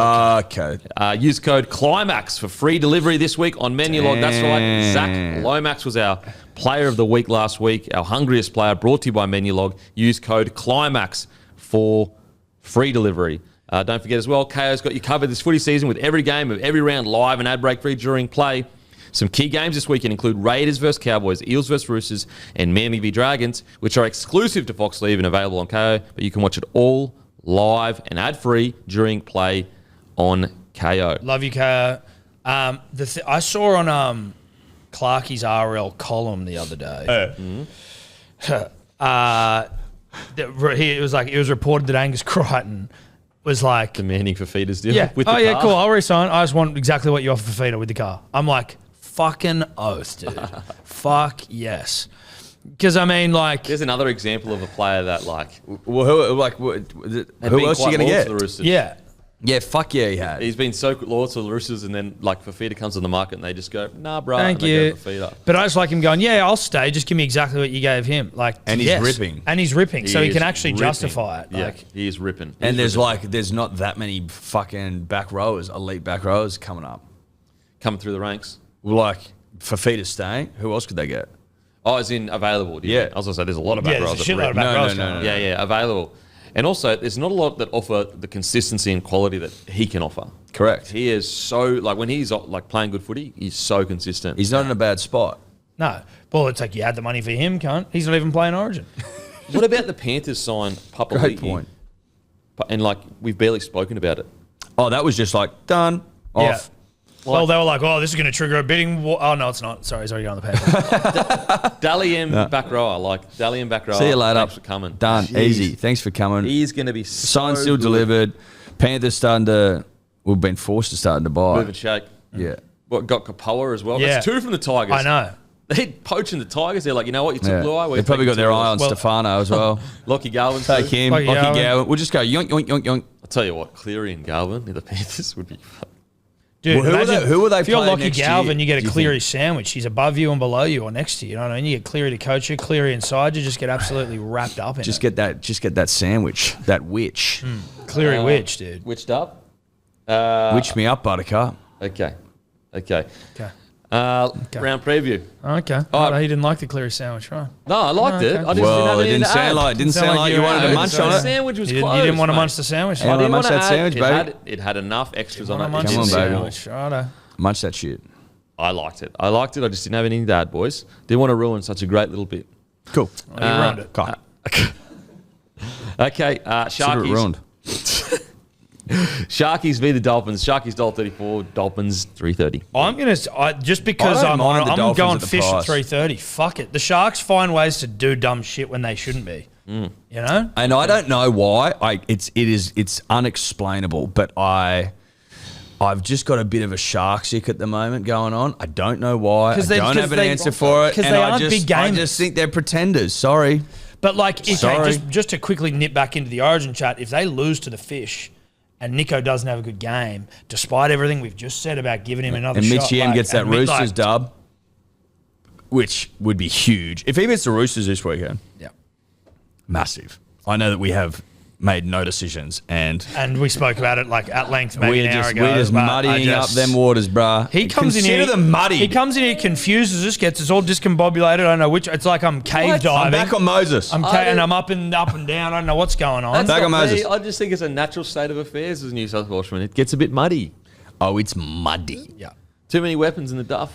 Okay. Use code CLIMAX for free delivery this week on Menulog. That's right. Zach Lomax was our player of the week last week, our hungriest player, brought to you by Menulog. Use code CLIMAX for free delivery. Don't forget as well, KO's got you covered this footy season with every game of every round live and ad break free during play. Some key games this weekend include Raiders vs Cowboys, Eels vs Roosters, and Manly v Dragons, which are exclusive to Fox Leave and available on KO, but you can watch it all live and ad-free during play on KO. Love you, KO. I saw on Clarkie's RL column the other day. It was reported that Angus Crichton was like demanding for Feeder's deal. Yeah. With the car. Yeah, cool. I'll resign. I just want exactly what you offer for Feeder with the car. I'm like, fucking oath, dude. Fuck yes. Because I mean, like, there's another example of a player that Well, who else are you gonna get? Yeah. Yeah, fuck yeah, he had. He's been so loyal to the Roosters, and then Fafita comes on the market, and they just go, "Nah, bro." Thank you. But I just like him going, "Yeah, I'll stay. Just give me exactly what you gave him." And he's ripping. And he's ripping, so he can actually justify it. Yeah, he is ripping. And there's not that many fucking back rowers, elite back rowers coming through the ranks. Like Fafita staying. Who else could they get? Oh, as in available. Yeah. I was going to say there's a lot of back rows. There's a shitload of back rows. No. Yeah, available. And also, there's not a lot that offer the consistency and quality that he can offer. Correct. He is so, when he's playing good footy, he's so consistent. He's not in a bad spot. No. Well, it's like you had the money for him, cunt. He's not even playing Origin. What about the Panthers sign Papa Great point. And we've barely spoken about it. Oh, that was just done, off. Yeah. Well, they were like, "Oh, this is going to trigger a bidding war." Oh no, it's not. Sorry, it's already on the paper. Dally M back rower, Dally M back rower. See you later. Thanks for coming. Done. Jeez. Easy. Thanks for coming. He's going to be signed, so still good. delivered. Panthers starting to. We've been forced to start to buy. Move and shake. Yeah. Got Kapoa as well. Yeah. That's 2 from the Tigers. I know. They're poaching the Tigers. They're like, you know what? You took Blue Eye. They probably got their eye on Stefano as well. Lockie Galvin. Take him. Lockie Galvin. We'll just go yoink, yoink, yoink, yoink. I'll tell you what, Cleary and Galvin in the Panthers would be fun. Dude, who are they if you're playing Lockie next Galvin, year, you get a Cleary sandwich. He's above you and below you or next to you. You know what I mean? You get Cleary to coach you, Cleary inside you. Just get absolutely wrapped up in it. Just get that sandwich, that witch. Cleary witch, dude. Witched up? Witch me up, Buttercup. Okay. Round preview. Okay. Oh, he didn't like the Cleary sandwich, right? No, I liked it. okay. I just Well, it didn't didn't sound like you wanted to munch The on it. sandwich was You close. didn't want to mate. munch the sandwich. Yeah, I didn't munch want to that add. sandwich, baby. It had enough extras on it. Munch Come on, the baby. sandwich, righto. Munch that shit. I liked it. I just didn't have anything to add, boys. Didn't want to ruin such a great little bit. Cool. Oh, you ruined it. Cock. Okay, Should have Sharkies. ruined. Sharkies v the Dolphins. Sharkies $1.34, Dolphins $3.30. I'm gonna just because I don't I'm mind the I'm Dolphins going at the fish price. at $3.30. Fuck it. The Sharks find ways to do dumb shit when they shouldn't be. You know. And I don't know why. It's unexplainable, but I've just got a bit of a shark sick at the moment going on. I don't know why. I don't have an answer for it. Because And they I aren't just, big games. I just think they're pretenders. Sorry. But like, okay, Sorry. just to quickly nip back into the Origin chat, if they lose to the Fish and Nico doesn't have a good game, despite everything we've just said about giving him another And shot, Mitch Yam gets that and Roosters dub, which would be huge. If he beats the Roosters this weekend, Yeah. massive. I know that we have made no decisions and And we spoke about it like at length maybe an hour ago. we're just but muddying I up just- them waters, bruh. He comes in Consider here. them muddy. He comes in here, confuses us, gets us all discombobulated. I don't know which. It's like I'm cave I'm diving. back on Moses. And I'm up and down. I don't know what's going on. Back on Moses. I just think it's a natural state of affairs as New South Welshman. It gets a bit muddy. Oh, it's muddy. Yeah. Too many weapons in the duff.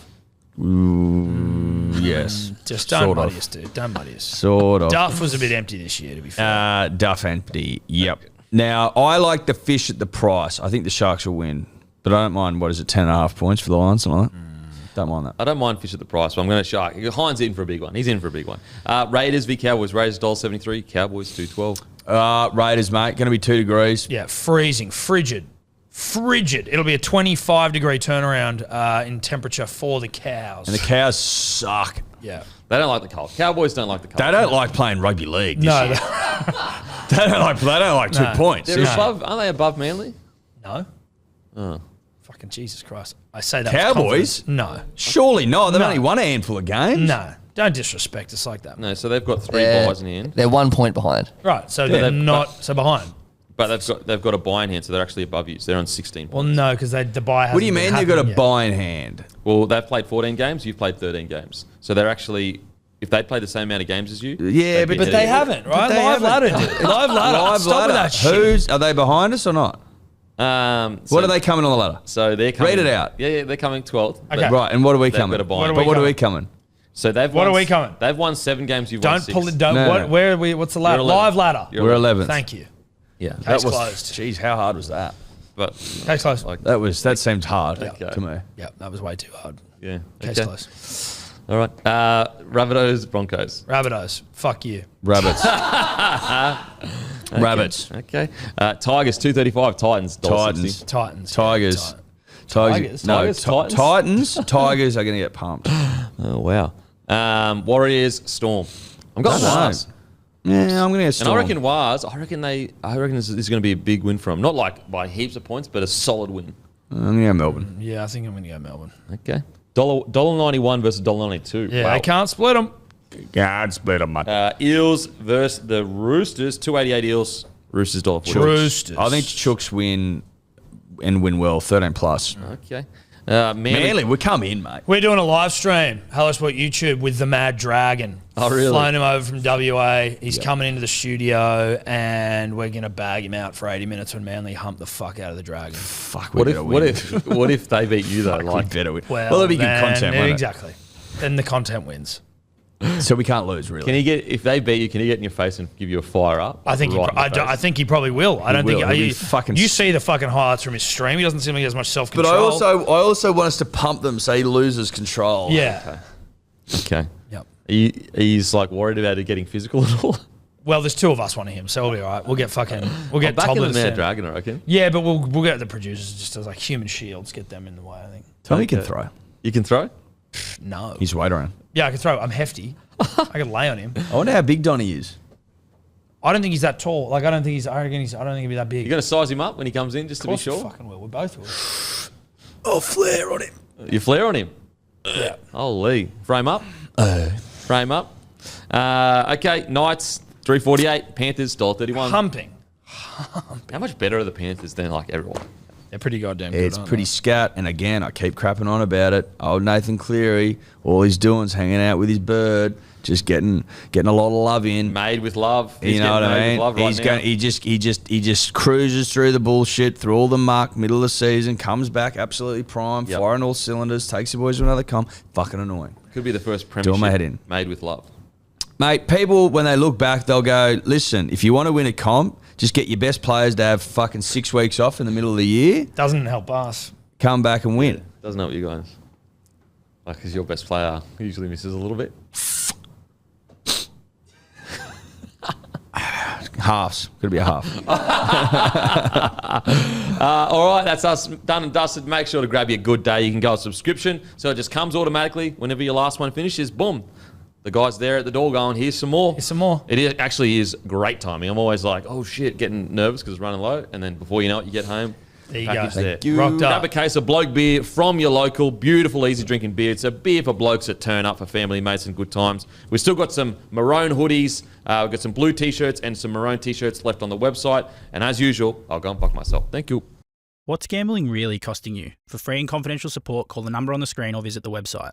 Yes. Just don't Sort of. muddy us, dude. Don't muddy us. Sort of. Duff was a bit empty this year, to be fair. Duff empty. Yep. Now, I like the fish at the price. I think the Sharks will win. But I don't mind, 10.5 points for the Lions, something like that? Don't mind that. I don't mind fish at the price, but I'm going to shark. Hynes in for a big one. He's in for a big one. Raiders v Cowboys. Raiders $1.73. Cowboys $2.12. Raiders, mate. Going to be 2 degrees. Yeah, freezing, frigid. It'll be a 25-degree turnaround in temperature for the cows. And the cows suck. yeah. They don't like the cold. Cowboys don't like the cold. They don't like playing rugby league. No, They don't like 2 points. They're above. Aren't they above Manly? no. Oh. Fucking Jesus Christ. I say that Cowboys? with confidence. No. Surely not. They've No. only won a handful of games. No. Don't disrespect us like that. No, so they've got 3 buys in the end. They're 1 point behind. Right, so they're they've- not so behind. But they've got a buy in hand, so they're actually above you. So they're on 16 Well, points. no, because the buy hasn't What do you been mean they've got a happening yet. buy in hand? Well, they've played 14 games. You've played 13 games. So they're actually, if they'd played the same amount of games as you, Yeah, they'd be but ahead They of you. haven't, right? they Live haven't. ladder. Dude. Live ladder. Live Stop ladder. with that shit. Are they behind us or not? What are they coming on the ladder? So they're coming. Read it out. Yeah, they're coming 12th. but Okay. Right, and what are we They've coming? got a buy. What are But we what are we coming? coming? So they've What won, are we coming? They've won 7 games. You've won Don't 6. pull it. Don't. No, what, no. Where are we? What's the ladder? You're 11th. Live ladder. You're We're 11th. Thank you. Yeah, Case closed. Jeez, how hard was that? but Case closed. like That seemed hard Okay. to me. Yeah, that was way too hard. yeah. Case Okay. closed. All right. Rabbitohs, Broncos. Rabbitohs. Fuck you. Rabbits. Rabbits. Okay. Tigers 235. Titans. Titans. Titans. Tigers. Tigers? No, Tigers? Titans? Titans. Tigers are going to get pumped. Oh wow. Warriors, Storm. I'm going I don't know. Wars. Yeah, I'm going to get And Storm. I reckon Wars. I reckon this is going to be a big win for them. Not like by heaps of points, but a solid win. I'm going to go Melbourne. Yeah, I think I'm going to go Melbourne. Okay. $1.91 versus $1.92. Yeah, Wow. they can't split them. God split them, mate. Eels versus the Roosters. 288 Eels. Roosters $1.40. Roosters. I think Chooks win and win well. 13 plus. Okay. Manly. We come in, mate. We're doing a live stream, Hello Sport YouTube, with the Mad Dragon. Oh, really? Flying him over from WA. He's coming into the studio, and we're going to bag him out for 80 minutes when Manly hump the fuck out of the Dragon. Fuck, we What if, better what win. what if they beat you though? Fuck, Like, we better win. Well, Well, it'll be good then- content, won't it? Exactly. Then the content wins. So we can't lose, really. can he get if they beat you? Can he get in your face and give you a fire up? I think Right in the I face? think he probably will. I don't will. think He'll be you, fucking you see the fucking highlights from his stream. He doesn't seem like he has much self But control. I also want us to pump them so he loses control. yeah. Okay. Yep. He's like worried about it getting physical at all. Well, there's 2 of us wanting him, so we'll be all right. We'll get Back in toddlers the Mad in. Dragon, I reckon. Yeah, but we'll get the producers just as like human shields, get them in the way. I think. Tony can Okay. throw. You can throw. No. He's weight around. Yeah, I can throw. I'm hefty. I can lay on him. I wonder how big Donny is. I don't think he's that tall. Like I don't think he's. I don't think he'll be that big. You're going to size him up when he comes in, just to be Of course we sure. fucking will. We both will. Oh, flare on him. You flare on him. Yeah. Holy. Frame up. Frame up. Okay. Knights 348. Panthers $1.31. Humping. How much better are the Panthers than like everyone? They're pretty goddamn good. It's pretty scat. And again, I keep crapping on about it. Old Nathan Cleary, all he's doing is hanging out with his bird, just getting a lot of love in. Made with love. You know what I mean? He just cruises through the bullshit, through all the muck, middle of the season, comes back absolutely prime, firing all cylinders, takes the boys to another comp. Fucking annoying. Could be the first Doing premiership my head in. made with love. Mate, people, when they look back, they'll go, listen, if you want to win a comp, just get your best players to have fucking 6 weeks off in the middle of the year. Doesn't help us. Come back and win. Doesn't help you guys. Like, because your best player usually misses a little bit. Halves. Could be a half. All right, that's us done and dusted. Make sure to grab your good day. You can go on subscription, so it just comes automatically whenever your last one finishes. Boom. The guy's there at the door going, here's some more. Actually is great timing. I'm always like, oh shit, getting nervous because it's running low. And then before you know it, you get home. There you go. Thank you. Rocked Grab up. a case of Bloke beer from your local. Beautiful, easy drinking beer. It's a beer for blokes that turn up for family, mates, and good times. We've still got some maroon hoodies. We've got some blue t-shirts and some maroon t-shirts left on the website. And as usual, I'll go and fuck myself. Thank you. What's gambling really costing you? For free and confidential support, call the number on the screen or visit the website.